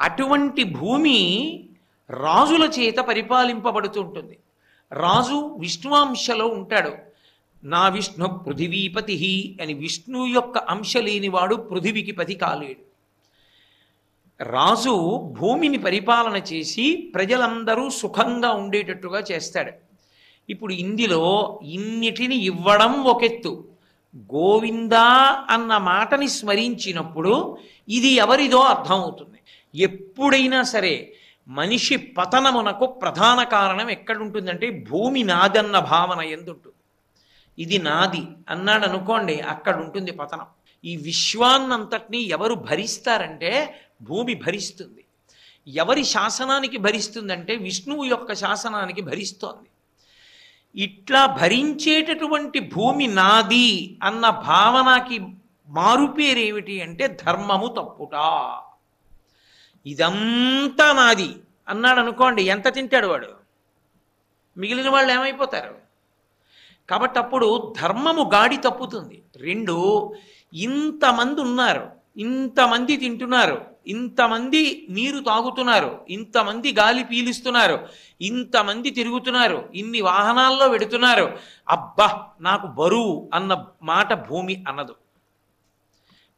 అటువంటి భూమి రాజుల చేత పరిపాలింపబడుతుంటుంది. రాజు విష్ణువాంశలో ఉంటాడు. నా విష్ణు పృథివీపతి అని విష్ణు యొక్క అంశ లేనివాడు పృథివికి పతి కాలేడు. రాజు భూమిని పరిపాలన చేసి ప్రజలందరూ సుఖంగా ఉండేటట్టుగా చేస్తాడు. ఇప్పుడు ఇందులో ఇన్నిటిని ఇవ్వడం ఒకెత్తు, గోవిందా అన్న మాటని స్మరించినప్పుడు ఇది ఎవరిదో అర్థమవుతుంది. ఎప్పుడైనా సరే మనిషి పతనమునకు ప్రధాన కారణం ఎక్కడుంటుందంటే భూమి నాదన్న భావన ఎందుంటుంది. ఇది నాది అన్నాడు అనుకోండి, అక్కడ ఉంటుంది పతనం. ఈ విశ్వాన్నంతటినీ ఎవరు భరిస్తారంటే భూమి భరిస్తుంది. ఎవరి శాసనానికి భరిస్తుందంటే విష్ణువు యొక్క శాసనానికి భరిస్తోంది. ఇట్లా భరించేటటువంటి భూమి నాది అన్న భావనకి మారుపేరేమిటి అంటే ధర్మము తప్పుట. ఇదంతా నాది అన్నాడు అనుకోండి, ఎంత తింటాడు వాడు? మిగిలిన వాళ్ళు ఏమైపోతారు? కాబట్టి అప్పుడు ధర్మము గాడి తప్పుతుంది. రెండు, ఇంతమంది ఉన్నారు, ఇంతమంది తింటున్నారు, ఇంతమంది నీరు తాగుతున్నారు, ఇంతమంది గాలి పీలుస్తున్నారు, ఇంతమంది తిరుగుతున్నారు, ఇన్ని వాహనాల్లో వెడుతున్నారు, అబ్బా నాకు బరువు అన్న మాట భూమి అనదు.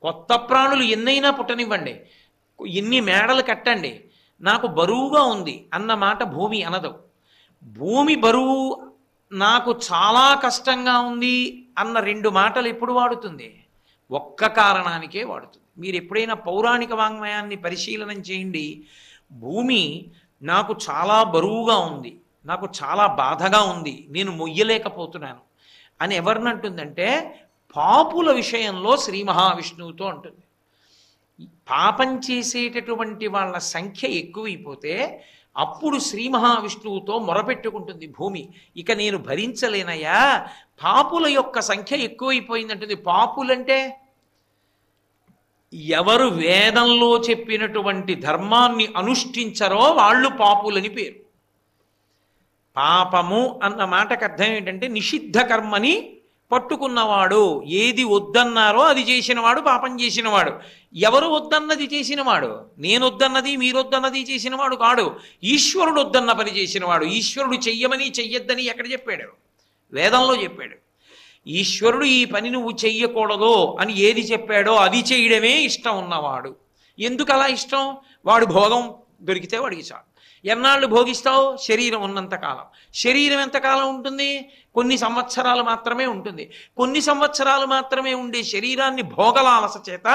కొత్త ప్రాణులు ఎన్నైనా పుట్టనివ్వండి, ఎన్ని మేడలు కట్టండి, నాకు బరువుగా ఉంది అన్న మాట భూమి అనదు. భూమి బరువు, నాకు చాలా కష్టంగా ఉంది అన్న రెండు మాటలు ఎప్పుడు వాడుతుంది? ఒక్క కారణానికే వాడుతుంది. మీరు ఎప్పుడైనా పౌరాణిక వాంగ్మయాన్ని పరిశీలనం చేయండి. భూమి నాకు చాలా బరువుగా ఉంది, నాకు చాలా బాధగా ఉంది, నేను మొయ్యలేకపోతున్నాను అని ఎవరినంటుందంటే పాపుల విషయంలో శ్రీ మహావిష్ణువుతో అంటుంది. పాపం చేసేటటువంటి వాళ్ళ సంఖ్య ఎక్కువైపోతే అప్పుడు శ్రీ మహావిష్ణువుతో మొరపెట్టుకుంటుంది భూమి, ఇక నేను భరించలేనయ్యా, పాపుల యొక్క సంఖ్య ఎక్కువైపోయిందంటుంది. పాపులంటే ఎవరు వేదంలో చెప్పినటువంటి ధర్మాన్ని అనుష్ఠించరో వాళ్ళు పాపులని పేరు. పాపము అన్న మాటకు అర్థం ఏంటంటే నిషిద్ధ కర్మని పట్టుకున్నవాడు, ఏది వద్దన్నారో అది చేసినవాడు పాపం చేసినవాడు. ఎవరు వద్దన్నది చేసినవాడు? నేను వద్దన్నది మీరొద్దన్నది చేసినవాడు కాడు, ఈశ్వరుడు వద్దన్న పని చేసినవాడు. ఈశ్వరుడు చెయ్యమని చెయ్యొద్దని ఎక్కడ చెప్పాడు? వేదంలో చెప్పాడు. ఈశ్వరుడు ఈ పని నువ్వు చెయ్యకూడదు అని ఏది చెప్పాడో అది చేయడమే ఇష్టం ఉన్నవాడు. ఎందుకు అలా ఇష్టం? వాడు భోగం దొరికితే వాడికి చాలు. ఎన్నాళ్ళు భోగిస్తావు? శరీరం ఉన్నంతకాలం. శరీరం ఎంతకాలం ఉంటుంది? కొన్ని సంవత్సరాలు మాత్రమే ఉంటుంది. కొన్ని సంవత్సరాలు మాత్రమే ఉండే శరీరాన్ని భోగలాలస చేత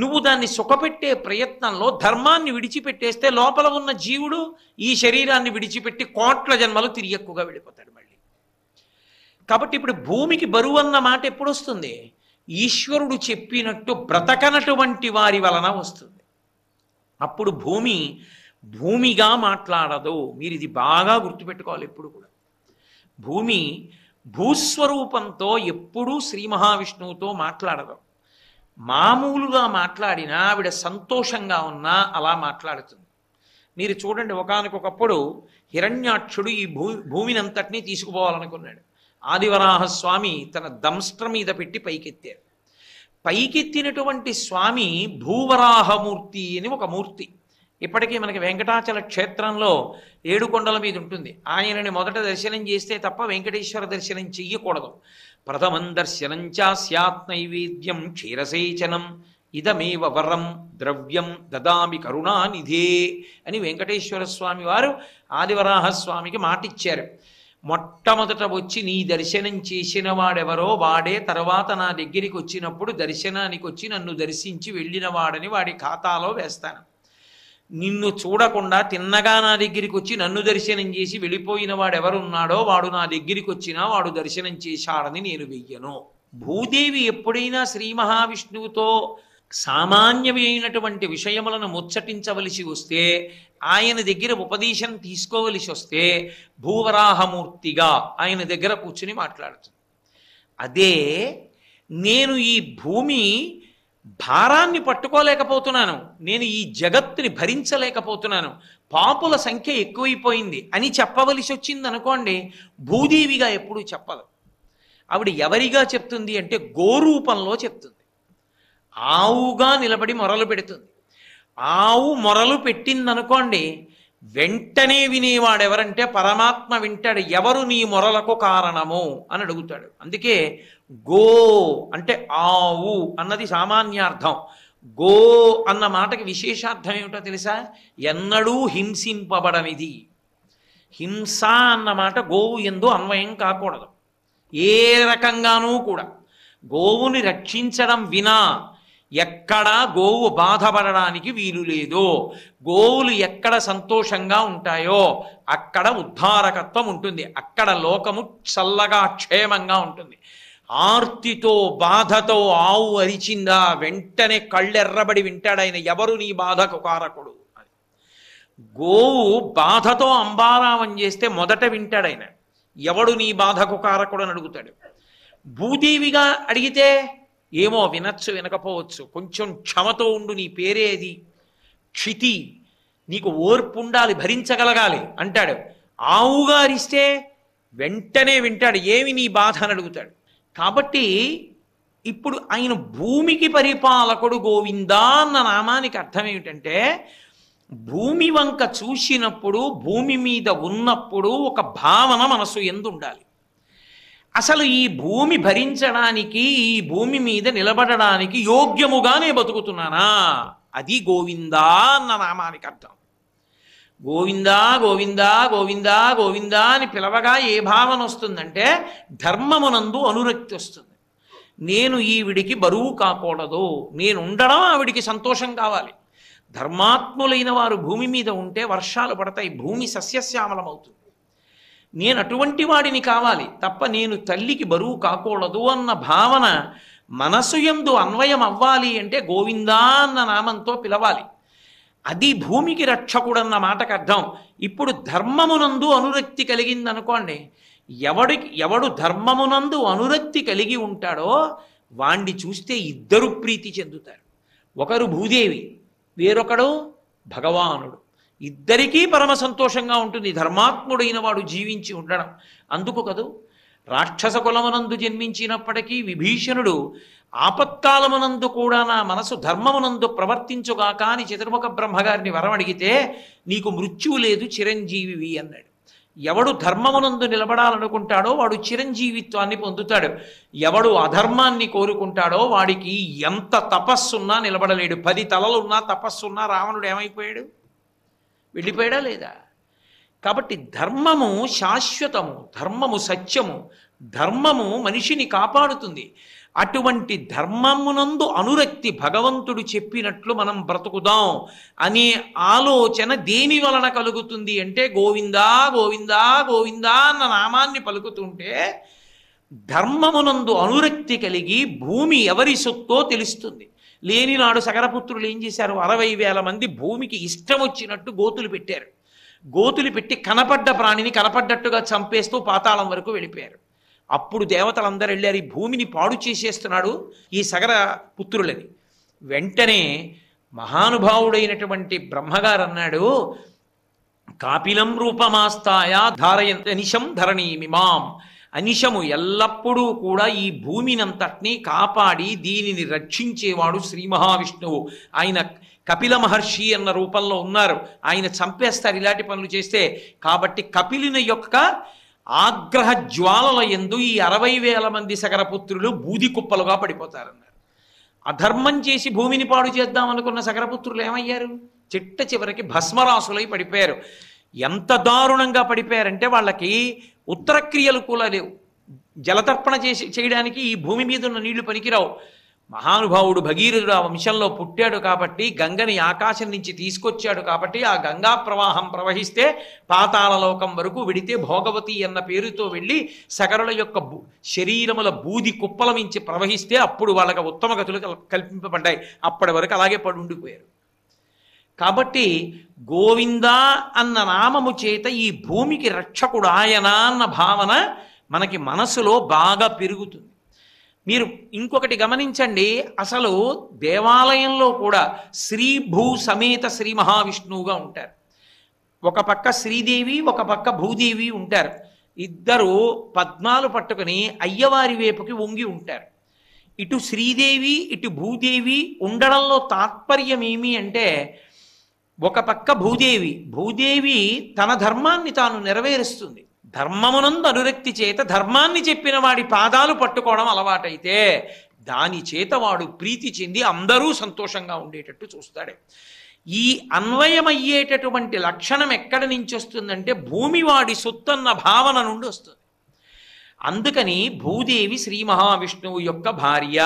నువ్వు దాన్ని సుఖపెట్టే ప్రయత్నంలో ధర్మాన్ని విడిచిపెట్టేస్తే లోపల ఉన్న జీవుడు ఈ శరీరాన్ని విడిచిపెట్టి కోట్ల జన్మలు తిరిగి ఎక్కువగా వెళ్ళిపోతాడు మళ్ళీ. కాబట్టి ఇప్పుడు భూమికి బరువు అన్న మాట ఎప్పుడు వస్తుంది? ఈశ్వరుడు చెప్పినట్టు బ్రతకనటువంటి వారి వలన వస్తుంది. అప్పుడు భూమి భూమిగా మాట్లాడదు. మీరు ఇది బాగా గుర్తుపెట్టుకోవాలి. ఎప్పుడు కూడా భూమి భూస్వరూపంతో ఎప్పుడూ శ్రీ మహావిష్ణువుతో మాట్లాడదు. మామూలుగా మాట్లాడినా ఆవిడ సంతోషంగా ఉన్నా అలా మాట్లాడుతుంది. మీరు చూడండి, ఒకానొకప్పుడు హిరణ్యాక్షుడు ఈ భూమిని అంతటినీ తీసుకుపోవాలనుకున్నాడు. ఆదివరాహస్వామి తన దంష్ట్ర మీద పెట్టి పైకెత్తారు. పైకెత్తినటువంటి స్వామి భూవరాహమూర్తి అని ఒక మూర్తి. ఇప్పటికీ మనకి వెంకటాచల క్షేత్రంలో 7 కొండల మీద ఉంటుంది. ఆయనని మొదట దర్శనం చేస్తే తప్ప వెంకటేశ్వర దర్శనం చెయ్యకూడదు. ప్రథమం దర్శనం స్యాత్ నైవేద్యం క్షీరసేచనం ఇదమేవ వరం ద్రవ్యం దదామి కరుణానిధే అని వెంకటేశ్వర స్వామి వారు ఆదివరాహస్వామికి మాటిచ్చారు. మొట్టమొదట వచ్చి నీ దర్శనం చేసిన వాడెవరో వాడే తర్వాత నా దగ్గరికి వచ్చినప్పుడు దర్శనానికి వచ్చి నన్ను దర్శించి వెళ్ళిన వాడని వాడి ఖాతాలో వేస్తాను. నిన్ను చూడకుండా తిన్నగా నా దగ్గరికి వచ్చి నన్ను దర్శనం చేసి వెళ్ళిపోయిన వాడెవరున్నాడో వాడు నా దగ్గరికి వచ్చినా వాడు దర్శనం చేశాడని నేను వెయ్యను. భూదేవి ఎప్పుడైనా శ్రీ మహావిష్ణువుతో సామాన్యమైనటువంటి విషయములను ముచ్చటించవలసి వస్తే, ఆయన దగ్గర ఉపదేశం తీసుకోవలసి వస్తే భూవరాహమూర్తిగా ఆయన దగ్గర కూర్చుని మాట్లాడుతుంది. అదే నేను ఈ భూమి భారాన్ని పట్టుకోలేకపోతున్నాను, నేను ఈ జగత్తుని భరించలేకపోతున్నాను, పాపుల సంఖ్య ఎక్కువైపోయింది అని చెప్పవలసి వచ్చింది అనుకోండి, భూదేవిగా ఎప్పుడూ చెప్పదు. ఆవిడ ఎవరిగా చెప్తుంది అంటే గోరూపంలో చెప్తుంది. ఆవుగా నిలబడి మొరలు పెడుతుంది. ఆవు మొరలు పెట్టిందనుకోండి, వెంటనే వినేవాడెవరంటే పరమాత్మ వింటాడు. ఎవరు నీ మొరలకు కారణము అని అడుగుతాడు. అందుకే గో అంటే ఆవు అన్నది సామాన్యార్థం. గో అన్న మాటకి విశేషార్థం ఏమిటో తెలుసా? ఎన్నడూ హింసింపబడనిది. హింస అన్న మాట గోవు యందు అన్వయం కాకూడదు ఏ రకంగానూ కూడా. గోవుని రక్షించడం వినా ఎక్కడా గోవు బాధపడడానికి వీలు లేదు. గోవులు ఎక్కడ సంతోషంగా ఉంటాయో అక్కడ ఉద్ధారకత్వం ఉంటుంది, అక్కడ లోకము చల్లగా క్షేమంగా ఉంటుంది. ఆర్తితో బాధతో ఆవు అరిచిందా వెంటనే కళ్ళెర్రబడి వింటాడు ఆయన, ఎవరు నీ బాధకు కారకుడు అని. గోవు బాధతో అంబారావం చేస్తే మొదట వింటాడు ఆయన, ఎవడు నీ బాధకు కారకుడు అని అడుగుతాడు. భూదేవిగా అడిగితే ఏమో వినచ్చు వినకపోవచ్చు, కొంచెం క్షమతో ఉండు, నీ పేరేది క్షితి, నీకు ఓర్పు ఉండాలి, భరించగలగాలి అంటాడు. ఆవుగా అరిస్తే వెంటనే వింటాడు, ఏమి నీ బాధ అని అడుగుతాడు. కాబట్టి ఇప్పుడు ఆయన భూమికి పరిపాలకుడు గోవిందా అన్న నామానికి అర్థం ఏమిటంటే, భూమి వంక చూసినప్పుడు భూమి మీద ఉన్నప్పుడు ఒక భావన మనసు యందు ఉండాలి. అసలు ఈ భూమి భరించడానికి, ఈ భూమి మీద నిలబడడానికి యోగ్యముగానే బతుకుతున్నానా, అది గోవిందా అన్న నామానికి అర్థం. గోవిందా గోవిందా గోవిందా గోవిందా అని పిలవగా ఏ భావన వస్తుందంటే ధర్మమునందు అనురక్తి వస్తుంది. నేను ఈవిడికి బరువు కాకూడదు, నేను ఉండడం ఆవిడికి సంతోషం కావాలి. ధర్మాత్ములైన వారు భూమి మీద ఉంటే వర్షాలు పడతాయి, భూమి సస్యశ్యామలమవుతుంది. నేను అటువంటి వాడిని కావాలి తప్ప నేను తల్లికి బరువు కాకూడదు అన్న భావన మనసు యందు అన్వయం అవ్వాలి అంటే గోవిందా అన్న నామంతో పిలవాలి. అది భూమికి రక్షకుడన్న మాటకు అర్థం. ఇప్పుడు ధర్మమునందు అనురక్తి కలిగిందనుకోండి, ఎవడు ధర్మమునందు అనురక్తి కలిగి ఉంటాడో వాణ్ణి చూస్తే ఇద్దరు ప్రీతి చెందుతారు. ఒకరు భూదేవి, వేరొకడు భగవానుడు. ఇద్దరికీ పరమ సంతోషంగా ఉంటుంది ధర్మాత్ముడైన వాడు జీవించి ఉండడం. అందుకు కదూ రాక్షస కులమునందు జన్మించినప్పటికీ విభీషణుడు ఆపత్కాలమునందు కూడా నా మనసు ధర్మమునందు ప్రవర్తించుగాక అని చతుర్ముఖ బ్రహ్మగారిని వరం అడిగితే, నీకు మృత్యువు లేదు చిరంజీవివి అన్నాడు. ఎవడు ధర్మమునందు నిలబడాలనుకుంటాడో వాడు చిరంజీవిత్వాన్ని పొందుతాడు. ఎవడు అధర్మాన్ని కోరుకుంటాడో వాడికి ఎంత తపస్సున్నా నిలబడలేడు. 10 తలలున్నా తపస్సున్నా రావణుడు ఏమైపోయాడు, వెళ్ళిపోయాడా లేదా? కాబట్టి ధర్మము శాశ్వతము, ధర్మము సత్యము, ధర్మము మనిషిని కాపాడుతుంది. అటువంటి ధర్మమునందు అనురక్తి భగవంతుడు చెప్పినట్లు మనం బ్రతుకుదాం అనే ఆలోచన దేని వలన కలుగుతుంది అంటే గోవిందా గోవిందా గోవిందా అన్న నామాన్ని పలుకుతుంటే ధర్మమునందు అనురక్తి కలిగి భూమి ఎవరి సొత్తో తెలుస్తుంది. లేనినాడు సగరపుత్రులు ఏం చేశారు, 60,000 మంది భూమికి ఇష్టం వచ్చినట్టు గోతులు పెట్టారు. గోతులు పెట్టి కనపడ్డ ప్రాణిని కనపడ్డట్టుగా చంపేస్తూ పాతాళం వరకు వెళ్ళిపోయారు. అప్పుడు దేవతలందరూ వెళ్ళారు, ఈ భూమిని పాడు చేసేస్తున్నాడు ఈ సగర పుత్రులని. వెంటనే మహానుభావుడైనటువంటి బ్రహ్మగారు అన్నాడు, కాపిలం రూపమాస్తాయ ధారయనిశం ధరణీమిమాం. అనిశము ఎల్లప్పుడూ కూడా ఈ భూమినంతటినీ కాపాడి దీనిని రక్షించేవాడు శ్రీ మహావిష్ణువు. ఆయన కపిల మహర్షి అన్న రూపంలో ఉన్నారు, ఆయన చంపేస్తారు ఇలాంటి పనులు చేస్తే. కాబట్టి కపిలుని యొక్క ఆగ్రహ జ్వాలల యందు ఈ 60,000 మంది సగరపుత్రులు బూది కుప్పలుగా పడిపోతారన్నారు. అధర్మం చేసి భూమిని పాడు చేద్దామనుకున్న సగరపుత్రులు ఏమయ్యారు? చిట్ట చివరికి భస్మరాసులై పడిపోయారు. ఎంత దారుణంగా పడిపోయారంటే వాళ్ళకి ఉత్తర క్రియలు కూడా లేవు. జలతర్పణ చేయడానికి ఈ భూమి మీద ఉన్న నీళ్లు పనికిరావు. మహానుభావుడు భగీరథుడు ఆ వంశంలో పుట్టాడు కాబట్టి, గంగని ఆకాశం నుంచి తీసుకొచ్చాడు కాబట్టి, ఆ గంగా ప్రవాహం ప్రవహిస్తే పాతాళలోకం వరకు వెడితే భోగవతి అన్న పేరుతో వెళ్ళి సగరుల యొక్క శరీరముల బూది కుప్పల మించి ప్రవహిస్తే అప్పుడు వాళ్ళకి ఉత్తమ గతులు కల్పింపబడ్డాయి. అప్పటి వరకు అలాగే పడి ఉండిపోయారు. కాబట్టి గోవిందా అన్న నామము చేత ఈ భూమికి రక్షకుడు ఆయన అన్న భావన మనకి మనసులో బాగా పెరుగుతుంది. మీరు ఇంకొకటి గమనించండి, అసలు దేవాలయంలో కూడా శ్రీ భూ సమేత శ్రీ మహావిష్ణువుగా ఉంటారు. ఒక పక్క శ్రీదేవి, ఒక పక్క భూదేవి ఉంటారు. ఇద్దరు పద్మాలు పట్టుకుని అయ్యవారి వైపుకి వంగి ఉంటారు. ఇటు శ్రీదేవి ఇటు భూదేవి ఉండడంలో తాత్పర్యం ఏమి అంటే, ఒక పక్క భూదేవి తన ధర్మాన్ని తాను నెరవేరుస్తుంది. ధర్మమునందు అనురక్తి చేత ధర్మాన్ని చెప్పిన వాడి పాదాలు పట్టుకోవడం అలవాటైతే దాని చేత వాడు ప్రీతి చెంది అందరూ సంతోషంగా ఉండేటట్టు చూస్తాడు. ఈ అన్వయమయ్యేటటువంటి లక్షణం ఎక్కడి నుంచి వస్తుందంటే భూమి వాడి సొత్తన్న భావన నుండి వస్తుంది. అందుకని భూదేవి శ్రీ మహావిష్ణువు యొక్క భార్య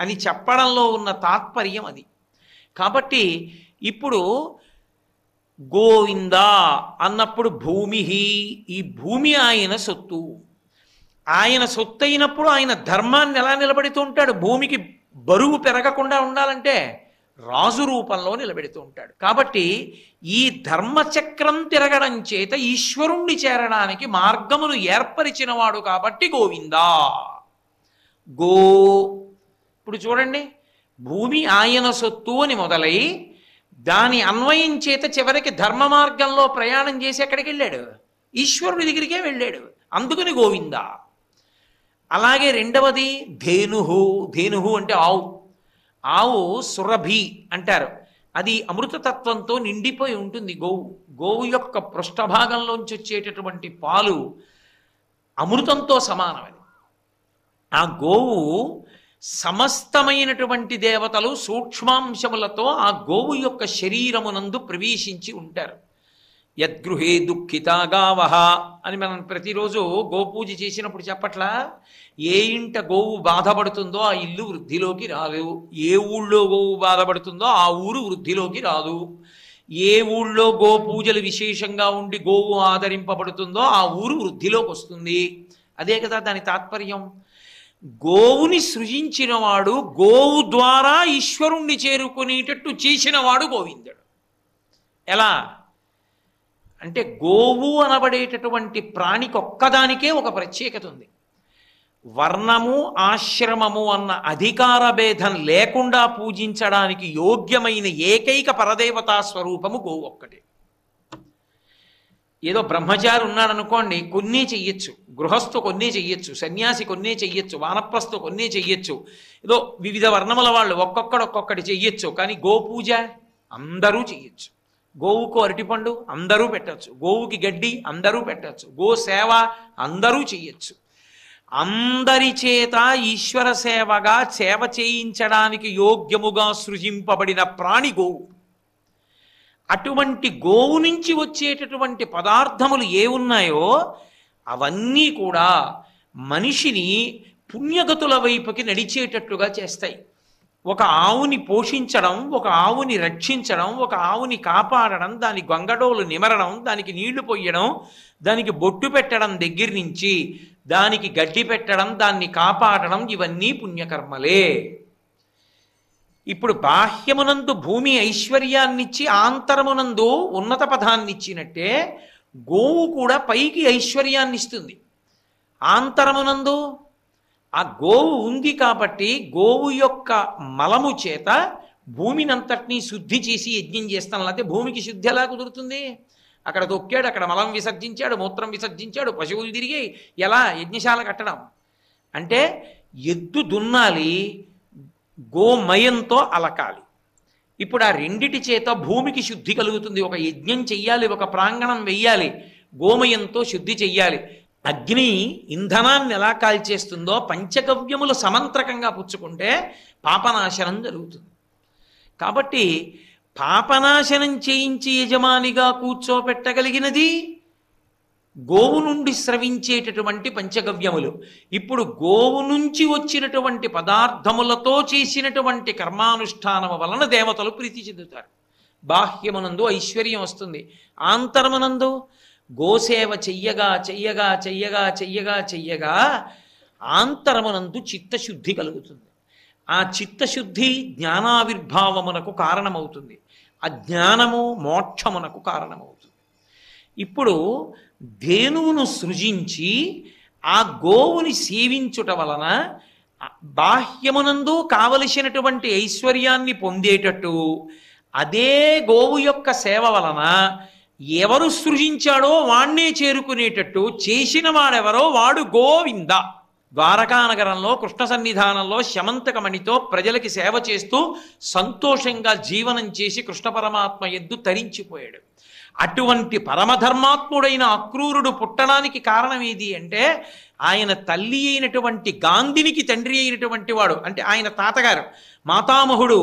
అని చెప్పడంలో ఉన్న తాత్పర్యం అది. కాబట్టి ఇప్పుడు గోవింద అన్నప్పుడు భూమి, ఈ భూమి ఆయన సొత్తు. ఆయన సొత్తు అయినప్పుడు ఆయన ధర్మాన్ని ఎలా నిలబెడుతూ ఉంటాడు? భూమికి బరువు పెరగకుండా ఉండాలంటే రాజు రూపంలో నిలబెడుతూ ఉంటాడు. కాబట్టి ఈ ధర్మచక్రం తిరగడం చేత ఈశ్వరుణ్ణి చేరడానికి మార్గమును ఏర్పరిచినవాడు కాబట్టి గోవిందా. ఇప్పుడు చూడండి, భూమి ఆయన సొత్తు అని మొదలై దాని అన్వయం చేత చివరికి ధర్మ మార్గంలో ప్రయాణం చేసి ఎక్కడికి వెళ్ళాడు? ఈశ్వరుడి దగ్గరికే వెళ్ళాడు. అందుకని గోవింద. అలాగే రెండవది ధేనుహు అంటే ఆవు సురభి అంటారు. అది అమృతతత్వంతో నిండిపోయి ఉంటుంది. గోవు యొక్క పృష్ఠభాగంలోంచి వచ్చేటటువంటి పాలు అమృతంతో సమానమని. ఆ గోవు సమస్తమైనటువంటి దేవతలు సూక్ష్మాంశములతో ఆ గోవు యొక్క శరీరమునందు ప్రవేశించి ఉంటారు. యద్గృహే దుఃఖితా గావహ అని మనం ప్రతిరోజు గోపూజ చేసినప్పుడు చెప్పట్లా, ఏ ఇంట గోవు బాధపడుతుందో ఆ ఇల్లు వృద్ధిలోకి రాదు, ఏ ఊళ్ళో గోవు బాధపడుతుందో ఆ ఊరు వృద్ధిలోకి రాదు, ఏ ఊళ్ళో గోపూజలు విశేషంగా ఉండి గోవు ఆదరింపబడుతుందో ఆ ఊరు వృద్ధిలోకి వస్తుంది. అదే కదా దాని తాత్పర్యం. గోవుని సృజించినవాడు, గోవు ద్వారా ఈశ్వరుణ్ణి చేరుకునేటట్టు చేసినవాడు గోవిందుడు. ఎలా అంటే గోవు అనబడేటటువంటి ప్రాణికి ఒక్కదానికే ఒక ప్రత్యేకత ఉంది. వర్ణము ఆశ్రమము అన్న అధికార భేదం లేకుండా పూజించడానికి యోగ్యమైన ఏకైక పరదేవతా స్వరూపము గోవు ఒక్కటే. ఏదో బ్రహ్మచారి ఉన్నాడనుకోండి, కొన్నే చెయ్యొచ్చు, గృహస్థు కొన్నే చెయ్యొచ్చు, సన్యాసి కొన్నే చెయ్యొచ్చు, వానప్రస్థు కొన్నే చెయ్యొచ్చు, ఏదో వివిధ వర్ణముల వాళ్ళు ఒక్కొక్కటి చెయ్యొచ్చు. కానీ గోపూజ అందరూ చెయ్యొచ్చు. గోవుకు అరటిపండు అందరూ పెట్టచ్చు, గోవుకి గడ్డి అందరూ పెట్టచ్చు, గో సేవ అందరూ చెయ్యొచ్చు. అందరి చేత ఈశ్వర సేవగా సేవ చేయించడానికి యోగ్యముగా సృజింపబడిన ప్రాణి గోవు. అటువంటి గోవు నుంచి వచ్చేటటువంటి పదార్థములు ఏ ఉన్నాయో అవన్నీ కూడా మనిషిని పుణ్యగతుల వైపుకి నడిచేటట్లుగా చేస్తాయి. ఒక ఆవుని పోషించడం, ఒక ఆవుని రక్షించడం, ఒక ఆవుని కాపాడడం, దాని గొంగడోలు నిమరడం, దానికి నీళ్లు పొయ్యడం, దానికి బొట్టు పెట్టడం దగ్గర నుంచి దానికి గడ్డి పెట్టడం, దాన్ని కాపాడడం, ఇవన్నీ పుణ్యకర్మలే. ఇప్పుడు బాహ్యమునందు భూమి ఐశ్వర్యాన్నిచ్చి ఆంతరమునందు ఉన్నత పదాన్నిచ్చినట్టే గోవు కూడా పైకి ఐశ్వర్యాన్ని ఇస్తుంది. ఆంతరమునందు ఆ గోవు ఉంది కాబట్టి గోవు యొక్క మలము చేత భూమినంతటినీ శుద్ధి చేసి యజ్ఞం చేస్తాం. లేకపోతే భూమికి శుద్ధి ఎలా కుదురుతుంది? అక్కడ తొక్కాడు, అక్కడ మలం విసర్జించాడు, మూత్రం విసర్జించాడు, పశువులు తిరిగి ఎలా యజ్ఞశాల కట్టడం అంటే ఎద్దు దున్నాలి, గోమయంతో అలకాలి. ఇప్పుడు ఆ రెండిటి చేత భూమికి శుద్ధి కలుగుతుంది. ఒక యజ్ఞం చెయ్యాలి, ఒక ప్రాంగణం వెయ్యాలి, గోమయంతో శుద్ధి చెయ్యాలి. అగ్ని ఇంధనాన్ని ఎలా కాల్చేస్తుందో పంచగవ్యములు సమంత్రకంగా పుచ్చుకుంటే పాపనాశనం జరుగుతుంది. కాబట్టి పాపనాశనం చేయించి యజమానిగా కూర్చోపెట్టగలిగినది గోవు నుండి స్రవించేటటువంటి పంచగవ్యములు. ఇప్పుడు గోవు నుంచి వచ్చినటువంటి పదార్థములతో చేసినటువంటి కర్మానుష్ఠానము వలన దేవతలు ప్రీతి చెందుతారు. బాహ్యమునందు ఐశ్వర్యం వస్తుంది, ఆంతరమునందు గోసేవ చెయ్యగా చెయ్యగా చెయ్యగా చెయ్యగా చెయ్యగా ఆంతరమునందు చిత్తశుద్ధి కలుగుతుంది. ఆ చిత్తశుద్ధి జ్ఞానావిర్భావమునకు కారణమవుతుంది. ఆ జ్ఞానము మోక్షమునకు కారణమవుతుంది. ఇప్పుడు ధేనువును సృజించి ఆ గోవుని సేవించుట వలన బాహ్యమునందు కావలసినటువంటి ఐశ్వర్యాన్ని పొందేటట్టు, అదే గోవు యొక్క సేవ వలన ఎవరు సృజించాడో వాణ్ణే చేరుకునేటట్టు చేసిన వాడెవరో వాడు గోవింద. ద్వారకానగరంలో కృష్ణ సన్నిధానంలో శమంతకమణితో ప్రజలకి సేవ చేస్తూ సంతోషంగా జీవనం చేసి కృష్ణ పరమాత్మ యందు తరించిపోయాడు. అటువంటి పరమధర్మాత్ముడైన అక్రూరుడు పుట్టడానికి కారణం ఏది అంటే, ఆయన తల్లి అయినటువంటి గాంధినికి తండ్రి అయినటువంటి వాడు, అంటే ఆయన తాతగారు మాతామహుడు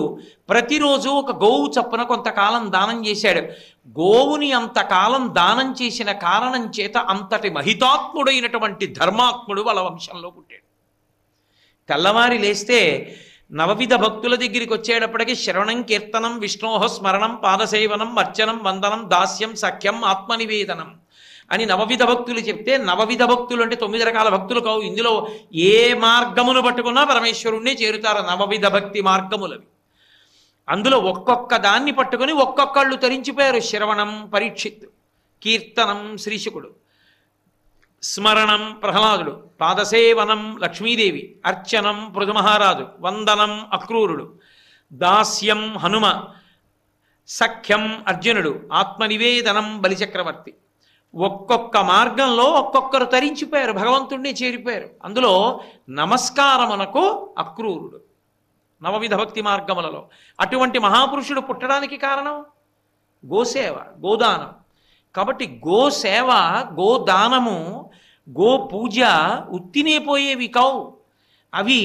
ప్రతిరోజు ఒక గోవు చప్పున కొంతకాలం దానం చేశాడు. గోవుని అంతకాలం దానం చేసిన కారణం చేత అంతటి మహితాత్ముడైనటువంటి ధర్మాత్ముడు వాళ్ళ వంశంలో పుట్టాడు. తెల్లవారి లేస్తే నవవిధ భక్తుల దగ్గరికి వచ్చేటప్పటికి శ్రవణం, కీర్తనం, విష్ణోహ స్మరణం, పాదసేవనం, అర్చనం, వందనం, దాస్యం, సఖ్యం, ఆత్మనివేదనం అని నవవిధ భక్తులు చెప్తే, నవవిధ భక్తులు అంటే 9 రకాల భక్తులు కావు. ఇందులో ఏ మార్గమును పట్టుకున్నా పరమేశ్వరుణ్ణి చేరుతారు. నవవిధ భక్తి మార్గములవి. అందులో ఒక్కొక్క దాన్ని పట్టుకుని ఒక్కొక్కళ్ళు తరించిపోయారు. శ్రవణం పరీక్షిత్, కీర్తనం శ్రీశుకుడు, స్మరణం ప్రహ్లాదుడు, పాదసేవనం లక్ష్మీదేవి, అర్చనం పృథుమహారాజు, వందనం అక్రూరుడు, దాస్యం హనుమ, సఖ్యం అర్జునుడు, ఆత్మనివేదనం బలిచక్రవర్తి. ఒక్కొక్క మార్గంలో ఒక్కొక్కరు తరించిపోయారు, భగవంతుణ్ణి చేరిపోయారు. అందులో నమస్కారమునకు అక్రూరుడు నవవిధ భక్తి మార్గములలో. అటువంటి మహాపురుషుడు పుట్టడానికి కారణం గోసేవ, గోదానం. కాబట్టి గోసేవ, గోదానము, గో పూజ ఉత్తినే పోయేవి కావు. అవి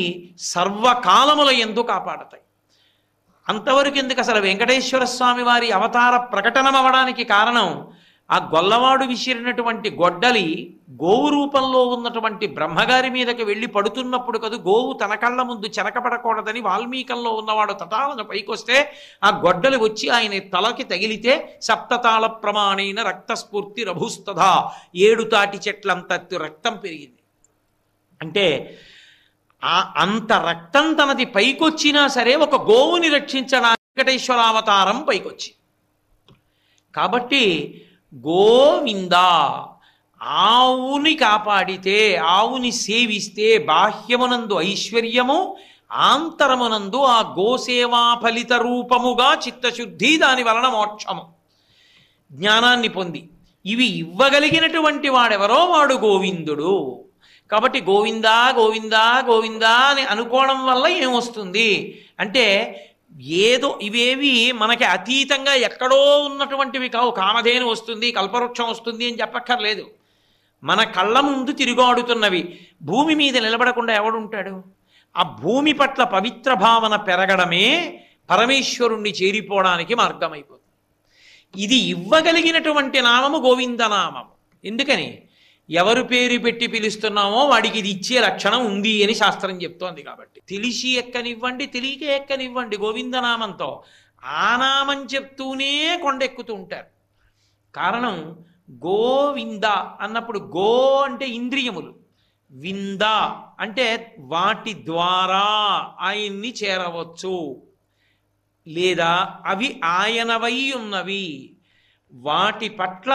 సర్వకాలముల యందు కాపాడతాయి. అంతవరకు ఎందుకు, అసలు వెంకటేశ్వర స్వామి వారి అవతార ప్రకటనమవడానికి కారణం ఆ గొల్లవాడు విసిరినటువంటి గొడ్డలి గోవు రూపంలో ఉన్నటువంటి బ్రహ్మగారి మీదకి వెళ్ళి పడుతున్నప్పుడు కదూ. గోవు తన కళ్ళ ముందు చెనకపడకూడదని వాల్మీకంలో ఉన్నవాడు తటాలను పైకొస్తే ఆ గొడ్డలి వచ్చి ఆయన తలకి తగిలితే సప్తతాళ ప్రమాణైన రక్తస్ఫూర్తి రభుస్తథా, 7 తాటి చెట్లంత రక్తం పెరిగింది. అంటే అంత రక్తం తనది పైకొచ్చినా సరే ఒక గోవుని రక్షించడానికి వెంకటేశ్వరావతారం పైకొచ్చి. కాబట్టి గోవింద, ఆవుని కాపాడితే, ఆవుని సేవిస్తే బాహ్యమునందు ఐశ్వర్యము, ఆంతరమునందు ఆ గోసేవా ఫలిత రూపముగా చిత్తశుద్ధి, దాని వలన మోక్షము, జ్ఞానాన్ని పొంది ఇవి ఇవ్వగలిగినటువంటి వాడెవరో వాడు గోవిందుడు. కాబట్టి గోవిందా గోవిందా గోవిందా అని అనుకోవడం వల్ల ఏమొస్తుంది అంటే, ఏదో ఇవేవి మనకి అతీతంగా ఎక్కడో ఉన్నటువంటివి కావు. కామధేను వస్తుంది, కల్పవృక్షం వస్తుంది అని చెప్పక్కర్లేదు. మన కళ్ళ ముందు తిరుగాడుతున్నవి. భూమి మీద నిలబడకుండా ఎవడుంటాడు? ఆ భూమి పట్ల పవిత్ర భావన పెరగడమే పరమేశ్వరుణ్ణి చేరిపోవడానికి మార్గమైపోతుంది. ఇది ఇవ్వగలిగినటువంటి నామము గోవిందనామము. ఎందుకని? ఎవరు పేరు పెట్టి పిలుస్తున్నామో వాడికి ఇది ఇచ్చే లక్షణం ఉంది అని శాస్త్రం చెప్తోంది. కాబట్టి తెలిసి ఎక్కనివ్వండి, తెలియక ఎక్కనివ్వండి గోవిందనామంతో. ఆ నామం చెప్తూనే కొండెక్కుతూ ఉంటారు. కారణం గోవింద అన్నప్పుడు గో అంటే ఇంద్రియములు, వింద అంటే వాటి ద్వారా ఆయన్ని చేరవచ్చు, లేదా అవి ఆయనవై ఉన్నవి, వాటి పట్ల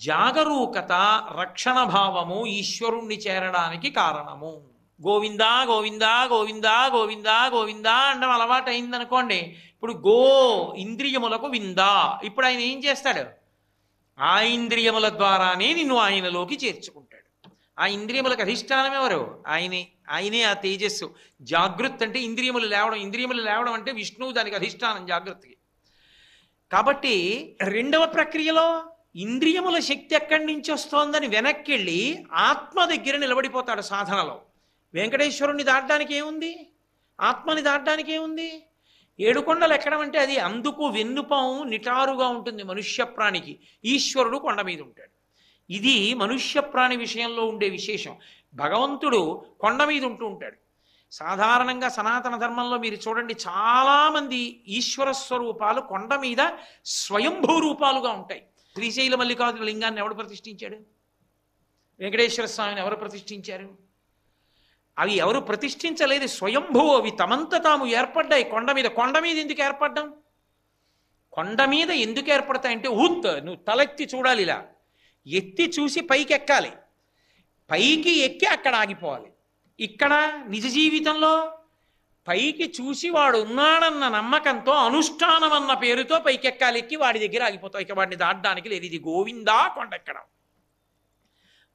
జాగరూకత, రక్షణ భావము ఈశ్వరుణ్ణి చేరడానికి కారణము. గోవిందా గోవిందా గోవిందా గోవిందా గోవిందా అండం అలవాటు అయిందనుకోండి. ఇప్పుడు గో ఇంద్రియములకు విందా. ఇప్పుడు ఆయన ఏం చేస్తాడు? ఆ ఇంద్రియముల ద్వారానే నిన్ను ఆయనలోకి చేర్చుకుంటాడు. ఆ ఇంద్రియములకు అధిష్టానం ఎవరు? ఆయనే. ఆయనే ఆ తేజస్సు. జాగృత్ అంటే ఇంద్రియములు లేవడం. ఇంద్రియములు లేవడం అంటే విష్ణువు దానికి అధిష్టానం జాగృతికి. కాబట్టి రెండవ ప్రక్రియలో ఇంద్రియముల శక్తి ఎక్కడి నుంచి వస్తోందని వెనక్కి వెళ్ళి ఆత్మ దగ్గర నిలబడిపోతాడు సాధనలో. వెంకటేశ్వరుణ్ణి దాటడానికి ఏముంది? ఆత్మని దాటడానికి ఏముంది? ఏడుకొండలు ఎక్కడం అంటే అది అందుకు వెన్నుపాము నిటారుగా ఉంటుంది మనుష్య ప్రాణికి. ఈశ్వరుడు కొండ మీద ఉంటాడు. ఇది మనుష్య ప్రాణి విషయంలో ఉండే విశేషం. భగవంతుడు కొండ మీద ఉంటూ ఉంటాడు. సాధారణంగా సనాతన ధర్మంలో మీరు చూడండి, చాలామంది ఈశ్వర స్వరూపాలు కొండ మీద స్వయంభూ రూపాలుగా ఉంటాయి. శ్రీశైల మల్లికార్జున లింగాన్ని ఎవడు ప్రతిష్ఠించాడు? వెంకటేశ్వర స్వామిని ఎవరు ప్రతిష్ఠించారు? అవి ఎవరు ప్రతిష్ఠించలేదు, స్వయంభూ. అవి తమంత తాము ఏర్పడ్డాయి కొండ మీద. కొండ మీద ఎందుకు ఏర్పడ్డాం? కొండ మీద ఎందుకు ఏర్పడతాయంటే నువ్వు తలెత్తి చూడాలి, ఇలా ఎత్తి చూసి పైకి ఎక్కాలి. పైకి ఎక్కి అక్కడ ఆగిపోవాలి. ఇక్కడ నిజ జీవితంలో పైకి చూసి వాడు ఉన్నాడన్న నమ్మకంతో అనుష్ఠానం అన్న పేరుతో పైకెక్కాలి. ఎక్కి వాడి దగ్గర ఆగిపోతావు. ఇక వాడిని దాటడానికి లేదు. ఇది గోవిందా కొండెక్కడం.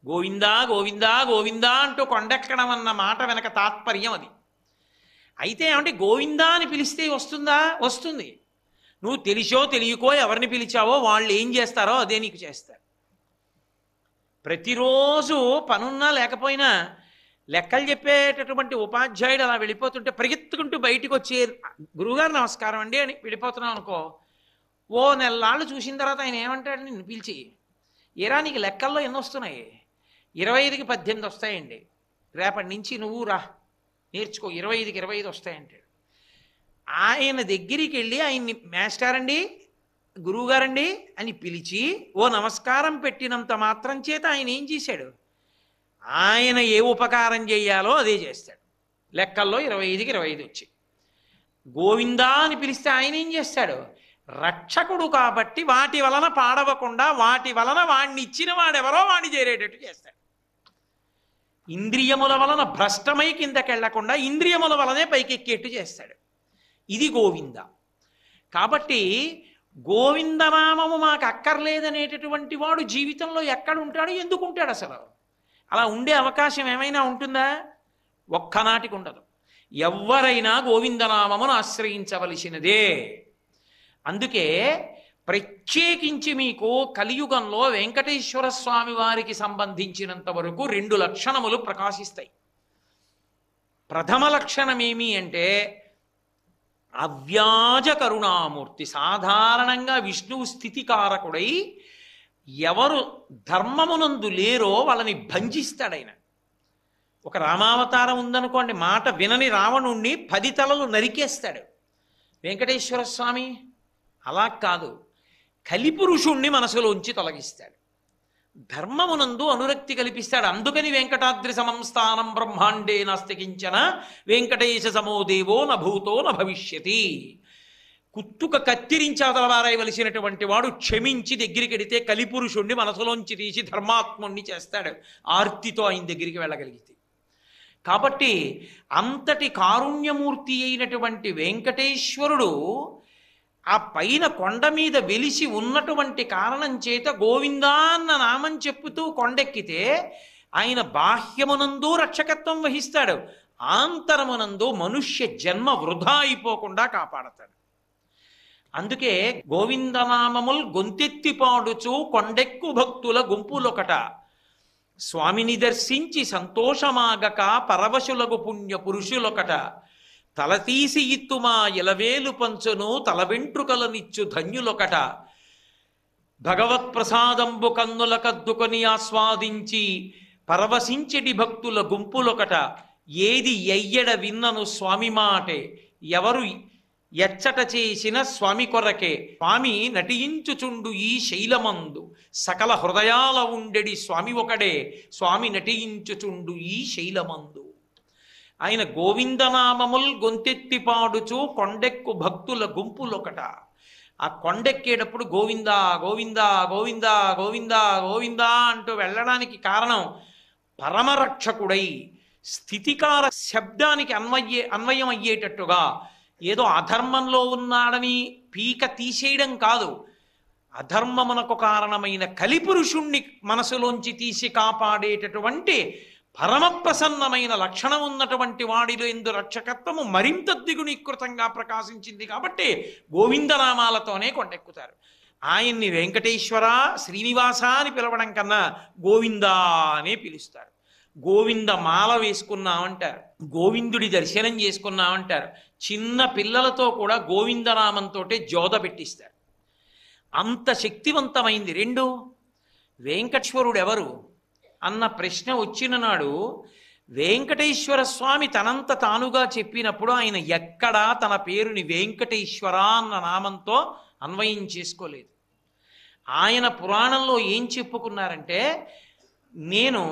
గోవిందా గోవిందా గోవిందా అంటూ కొండెక్కడం అన్న మాట వెనక తాత్పర్యం అది. అయితే ఏమంటే గోవిందా అని పిలిస్తే వస్తుందా? వస్తుంది. నువ్వు తెలిసో తెలియకో ఎవరిని పిలిచావో వాళ్ళు ఏం చేస్తారో అదే నీకు చేస్తారు. ప్రతిరోజు పనున్నా లేకపోయినా లెక్కలు చెప్పేటటువంటి ఉపాధ్యాయుడు అలా వెళ్ళిపోతుంటే పరిగెత్తుకుంటూ బయటికి వచ్చే గురువుగారు నమస్కారం అండి అని వెళ్ళిపోతున్నావు అనుకో, ఓ నెలలాళ్ళు చూసిన తర్వాత ఆయన ఏమంటాడు నిన్ను పిలిచి, ఏరా నీకు లెక్కల్లో ఎన్ని వస్తున్నాయి? 25కి 18 వస్తాయండి, రేపటి నుంచి నువ్వు రా నేర్చుకో, 25కి 25 వస్తాయంటాడు. ఆయన దగ్గరికి వెళ్ళి ఆయన్ని మాస్టర్ అండి గురువుగారండి అని పిలిచి ఓ నమస్కారం పెట్టినంత మాత్రం చేత ఆయన ఏం చేశాడు? ఆయన ఏ ఉపకారం చేయాలో అదే చేస్తాడు. లెక్కల్లో 25కి 25 వచ్చి గోవిందా అని పిలిస్తే ఆయన ఏం చేస్తాడు? రక్షకుడు కాబట్టి వాటి వలన పాడవకుండా వాటి వలన వాణ్ణి ఇచ్చిన వాడెవరో వాణ్ణి చేరేటట్టు చేస్తాడు. ఇంద్రియముల వలన భ్రష్టమై కిందకెళ్లకుండా ఇంద్రియముల వలనే పైకెక్కేట్టు చేస్తాడు. ఇది గోవింద. కాబట్టి గోవిందనామము మాకు అక్కర్లేదనేటటువంటి వాడు జీవితంలో ఎక్కడుంటాడు, ఎందుకుంటాడు? అసలు అలా ఉండే అవకాశం ఏమైనా ఉంటుందా? ఒక్కనాటికి ఉండదు. ఎవరైనా గోవిందనామమును ఆశ్రయించవలసినదే. అందుకే ప్రత్యేకించి మీకు కలియుగంలో వెంకటేశ్వర స్వామి వారికి సంబంధించినంత వరకు 2 లక్షణములు ప్రకాశిస్తాయి. ప్రథమ లక్షణం ఏమి అంటే అవ్యాజ కరుణామూర్తి. సాధారణంగా విష్ణువు స్థితికారకుడై ఎవరు ధర్మమునందు లేరో వాళ్ళని భంజిస్తాడు. ఒక రామావతారం ఉందనుకోండి, మాట వినని రావణుణ్ణి 10 తలలు నరికేస్తాడు. వెంకటేశ్వర స్వామి అలా కాదు, కలిపురుషుణ్ణి మనసులోంచి తొలగిస్తాడు. ధర్మమునందు అనురక్తి కల్పిస్తాడు. అందుకని వెంకటాద్రి సమం స్థానం బ్రహ్మాండే నాస్తి కించన వెంకటేశ సమో దేవో నభూతో నభవిష్యతి. కుత్తుక కత్తిరించి అవతలవారాయవలసినటువంటి వాడు క్షమించి దగ్గరికి వెడితే కలిపురుషుణ్ణి మనసులోంచి తీసి ధర్మాత్ముణ్ణి చేస్తాడు, ఆర్తితో ఆయన దగ్గరికి వెళ్ళగలిగితే. కాబట్టి అంతటి కారుణ్యమూర్తి అయినటువంటి వెంకటేశ్వరుడు ఆ పైన కొండ మీద వెలిసి ఉన్నటువంటి కారణం చేత గోవిందా అన్న నామం చెప్పుతూ కొండెక్కితే ఆయన బాహ్యమునందు రక్షకత్వం వహిస్తాడు, ఆంతరమునందు మనుష్య జన్మ వృధా అయిపోకుండా కాపాడతాడు. అందుకే గోవిందనామముల్ గొంతెత్తి పాడుచు కొండెక్కు భక్తుల గుంపులొకట, స్వామిని దర్శించి సంతోషమాగక పరవశులగు పుణ్య పురుషులొకట, తలతీసి ఇత్తుమా ఇలవేలు పంచును తల వెంట్రుకలనిచ్చు ధన్యులొకట, భగవత్ప్రసాదంబు కన్నుల కద్దుకొని ఆస్వాదించి పరవశించెడి భక్తుల గుంపులొకట, ఏది ఎయ్యడ విన్నను స్వామి మాటే ఎవరు ఎచ్చట చేసిన స్వామి కొరకే, స్వామి నటించుచుండు ఈ శైలమందు సకల హృదయాల ఉండెడి స్వామి ఒకడే, స్వామి నటించుచుండు ఈ శైలమందు. ఆయన గోవిందనామముల్ గొంతెత్తి పాడుచు కొండెక్కు భక్తుల గుంపులొకట. ఆ కొండెక్కేటప్పుడు గోవిందా గోవిందా గోవిందా గోవిందా గోవిందా అంటూ వెళ్ళడానికి కారణం పరమరక్షకుడై స్థితికార శబ్దానికి అన్వయం అయ్యేటట్టుగా ఏదో అధర్మంలో ఉన్నాడని పీక తీసేయడం కాదు, అధర్మమునకు కారణమైన కలిపురుషుణ్ణి మనసులోంచి తీసి కాపాడేటటువంటి పరమ ప్రసన్నమైన లక్షణం ఉన్నటువంటి వాడిలో ఎందు రక్షకత్వము మరింత ద్విగుణీకృతంగా ప్రకాశించింది కాబట్టి గోవిందనామాలతోనే కొండెక్కుతారు. ఆయన్ని వెంకటేశ్వర శ్రీనివాస అని పిలవడం కన్నా గోవిందా అనే పిలుస్తారు. గోవింద మాల వేసుకున్నామంటారు, గోవిందుడి దర్శనం చేసుకున్నామంటారు. చిన్న పిల్లలతో కూడా గోవిందనామంతో జోద పెట్టిస్తారు. అంత శక్తివంతమైంది. రెండు, వెంకటేశ్వరుడు ఎవరు అన్న ప్రశ్న వచ్చిన నాడు వెంకటేశ్వర స్వామి తనంత తానుగా చెప్పినప్పుడు ఆయన ఎక్కడా తన పేరుని వెంకటేశ్వర అన్న నామంతో అన్వయం చేసుకోలేదు. ఆయన పురాణంలో ఏం చెప్పుకున్నారంటే, నేను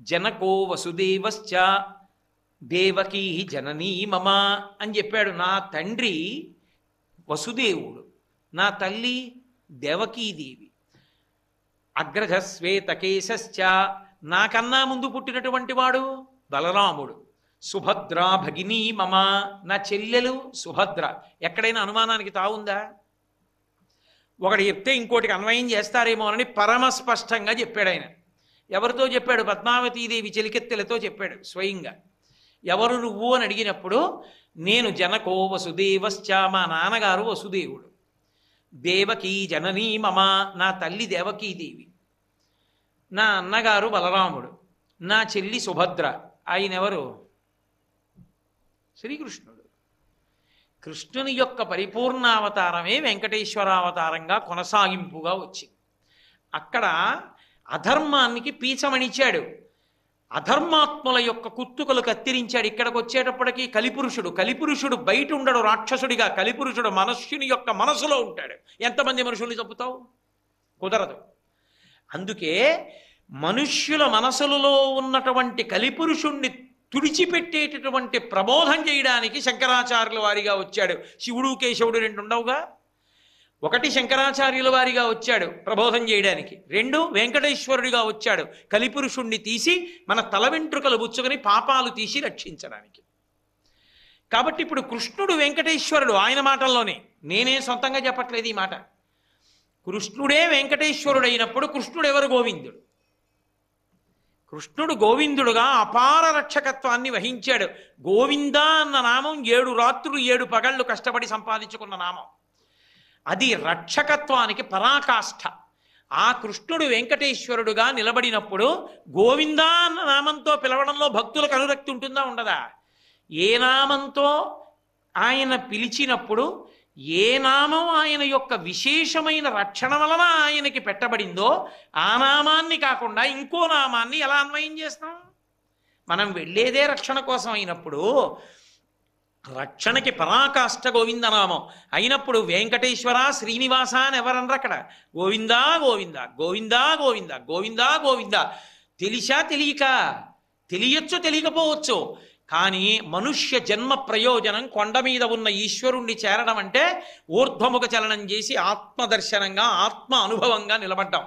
జనకో వసుదేవశ్చ దేవకీ జననీ మమ అని చెప్పాడు. నా తండ్రి వసుదేవుడు, నా తల్లి దేవకీదేవి. అగ్రజ శ్వేతకేశశ్చ, నాకన్నా ముందు పుట్టినటువంటి వాడు బలరాముడు. సుభద్ర భగినీ మమ, నా చెల్లెలు సుభద్ర. ఎక్కడైనా అనుమానానికి తావుందా? ఒకటి చెప్తే ఇంకోటికి అన్వయం చేస్తారేమోనని పరమస్పష్టంగా చెప్పాడు ఆయన. ఎవరితో చెప్పాడు? పద్మావతీదేవి చెలికెత్తెలతో చెప్పాడు స్వయంగా. ఎవరు నువ్వు అని అడిగినప్పుడు, నేను జనకో వసుదేవశ్చ, మా నాన్నగారు వసుదేవుడు. దేవకీ జననీ మమ, నా తల్లి దేవకీదేవి. నా అన్నగారు బలరాముడు. నా చెల్లి సుభద్ర. ఆయన ఎవరు? శ్రీకృష్ణుడు. కృష్ణుని యొక్క పరిపూర్ణావతారమే వెంకటేశ్వరావతారంగా కొనసాగింపుగా వచ్చింది. అక్కడ అధర్మానికి పీచమణిచాడు, అధర్మాత్ముల యొక్క కుత్తుకలు కత్తిరించాడు. ఇక్కడికి వచ్చేటప్పటికీ కలిపురుషుడు బయట ఉండడు రాక్షసుడిగా. కలిపురుషుడు మనుష్యుని యొక్క మనసులో ఉంటాడు. ఎంతమంది మనుషుల్ని చంపుతావు? కుదరదు. అందుకే మనుష్యుల మనసులలో ఉన్నటువంటి కలిపురుషుణ్ణి తుడిచిపెట్టేటటువంటి ప్రబోధం చేయడానికి శంకరాచార్యుల వారిగా వచ్చాడు. శివుడు కేశవుడు రెండు ఉండవుగా. ఒకటి శంకరాచార్యుల వారిగా వచ్చాడు ప్రబోధం చేయడానికి, రెండు వెంకటేశ్వరుడిగా వచ్చాడు కలిపురుషుణ్ణి తీసి మన తల వెంట్రుకలు బుచ్చుకొని పాపాలు తీసి రక్షించడానికి. కాబట్టి ఇప్పుడు కృష్ణుడు వెంకటేశ్వరుడు ఆయన మాటల్లోనే, నేనే సొంతంగా చెప్పట్లేదు ఈ మాట. కృష్ణుడే వెంకటేశ్వరుడు అయినప్పుడు కృష్ణుడు ఎవరు? గోవిందుడు. కృష్ణుడు గోవిందుడుగా అపార రక్షకత్వాన్ని వహించాడు. గోవింద అన్న నామం 7 రాత్రులు 7 పగళ్ళు కష్టపడి సంపాదించుకున్న నామం. అది రక్షకత్వానికి పరాకాష్ఠ. ఆ కృష్ణుడు వెంకటేశ్వరుడుగా నిలబడినప్పుడు గోవిందా అన్న నామంతో పిలవడంలో భక్తులకు అనురక్తి ఉంటుందా? ఉండదా? ఏ నామంతో ఆయన పిలిచినప్పుడు, ఏ నామం ఆయన యొక్క విశేషమైన రక్షణ వలన ఆయనకి పెట్టబడిందో ఆ నామాన్ని కాకుండా ఇంకో నామాన్ని ఎలా అన్వయం చేస్తాం? మనం వెళ్ళేదే రక్షణ కోసం అయినప్పుడు రక్షణకి పరాకాష్ఠ గోవిందనామం అయినప్పుడు వెంకటేశ్వర శ్రీనివాస అని ఎవరన్నారు అక్కడ? గోవిందా గోవింద, గోవిందా గోవింద, గోవిందా గోవింద. తెలిసా తెలియక? తెలియచ్చు తెలియకపోవచ్చు, కానీ మనుష్య జన్మ ప్రయోజనం కొండ మీద ఉన్న ఈశ్వరుణ్ణి చేరడం అంటే ఊర్ధ్వముఖ చలనం చేసి ఆత్మదర్శనంగా ఆత్మ అనుభవంగా నిలబడ్డాం.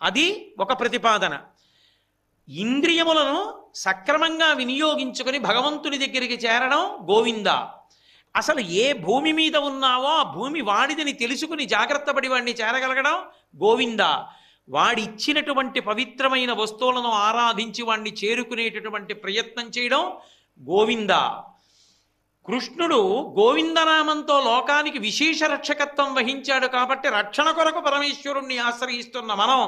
అది ఒక ప్రతిపాదన. ఇంద్రియములను సక్రమంగా వినియోగించుకొని భగవంతుని దగ్గరికి చేరడం గోవింద. అసలు ఏ భూమి మీద ఉన్నావో ఆ భూమి వాడిదని తెలుసుకుని జాగ్రత్త పడి వాడిని చేరగలగడం గోవింద. వాడిచ్చినటువంటి పవిత్రమైన వస్తువులను ఆరాధించి వాడిని చేరుకునేటటువంటి ప్రయత్నం చేయడం గోవింద. కృష్ణుడు గోవిందనామంతో లోకానికి విశేష రక్షకత్వం వహించాడు కాబట్టి రక్షణ కొరకు పరమేశ్వరుణ్ణి ఆశ్రయిస్తున్న మనం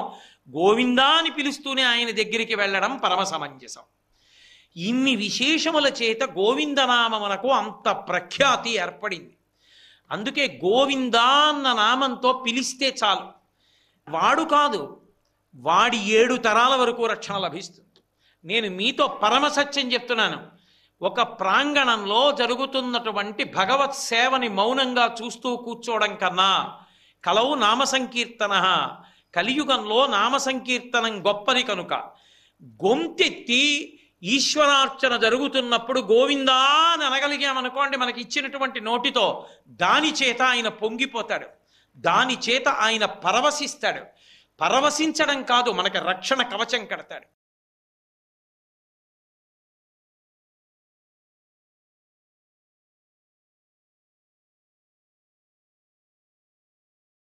గోవిందా అని పిలుస్తూనే ఆయన దగ్గరికి వెళ్ళడం పరమ సమంజసం. ఇన్ని విశేషముల చేత గోవిందనామమునకు అంత ప్రఖ్యాతి ఏర్పడింది. అందుకే గోవిందా అన్న నామంతో పిలిస్తే చాలు, వాడు కాదు వాడి 7 తరాల వరకు రక్షణ లభిస్తుంది. నేను మీతో పరమ సత్యం చెప్తున్నాను. ఒక ప్రాంగణంలో జరుగుతున్నటువంటి భగవత్ సేవని మౌనంగా చూస్తూ కూర్చోవడం కన్నా కలవు నామ సంకీర్తన, కలియుగంలో నామ సంకీర్తనం గొప్పది కనుక గొంతెత్తి ఈశ్వరార్చన జరుగుతున్నప్పుడు గోవిందా అని అనగలిగామనుకోండి, మనకి ఇచ్చినటువంటి నోటితో దాని చేత ఆయన పొంగిపోతాడు, దాని చేత ఆయన పరవశిస్తాడు. పరవశించడం కాదు, మనకి రక్షణ కవచం కడతాడు.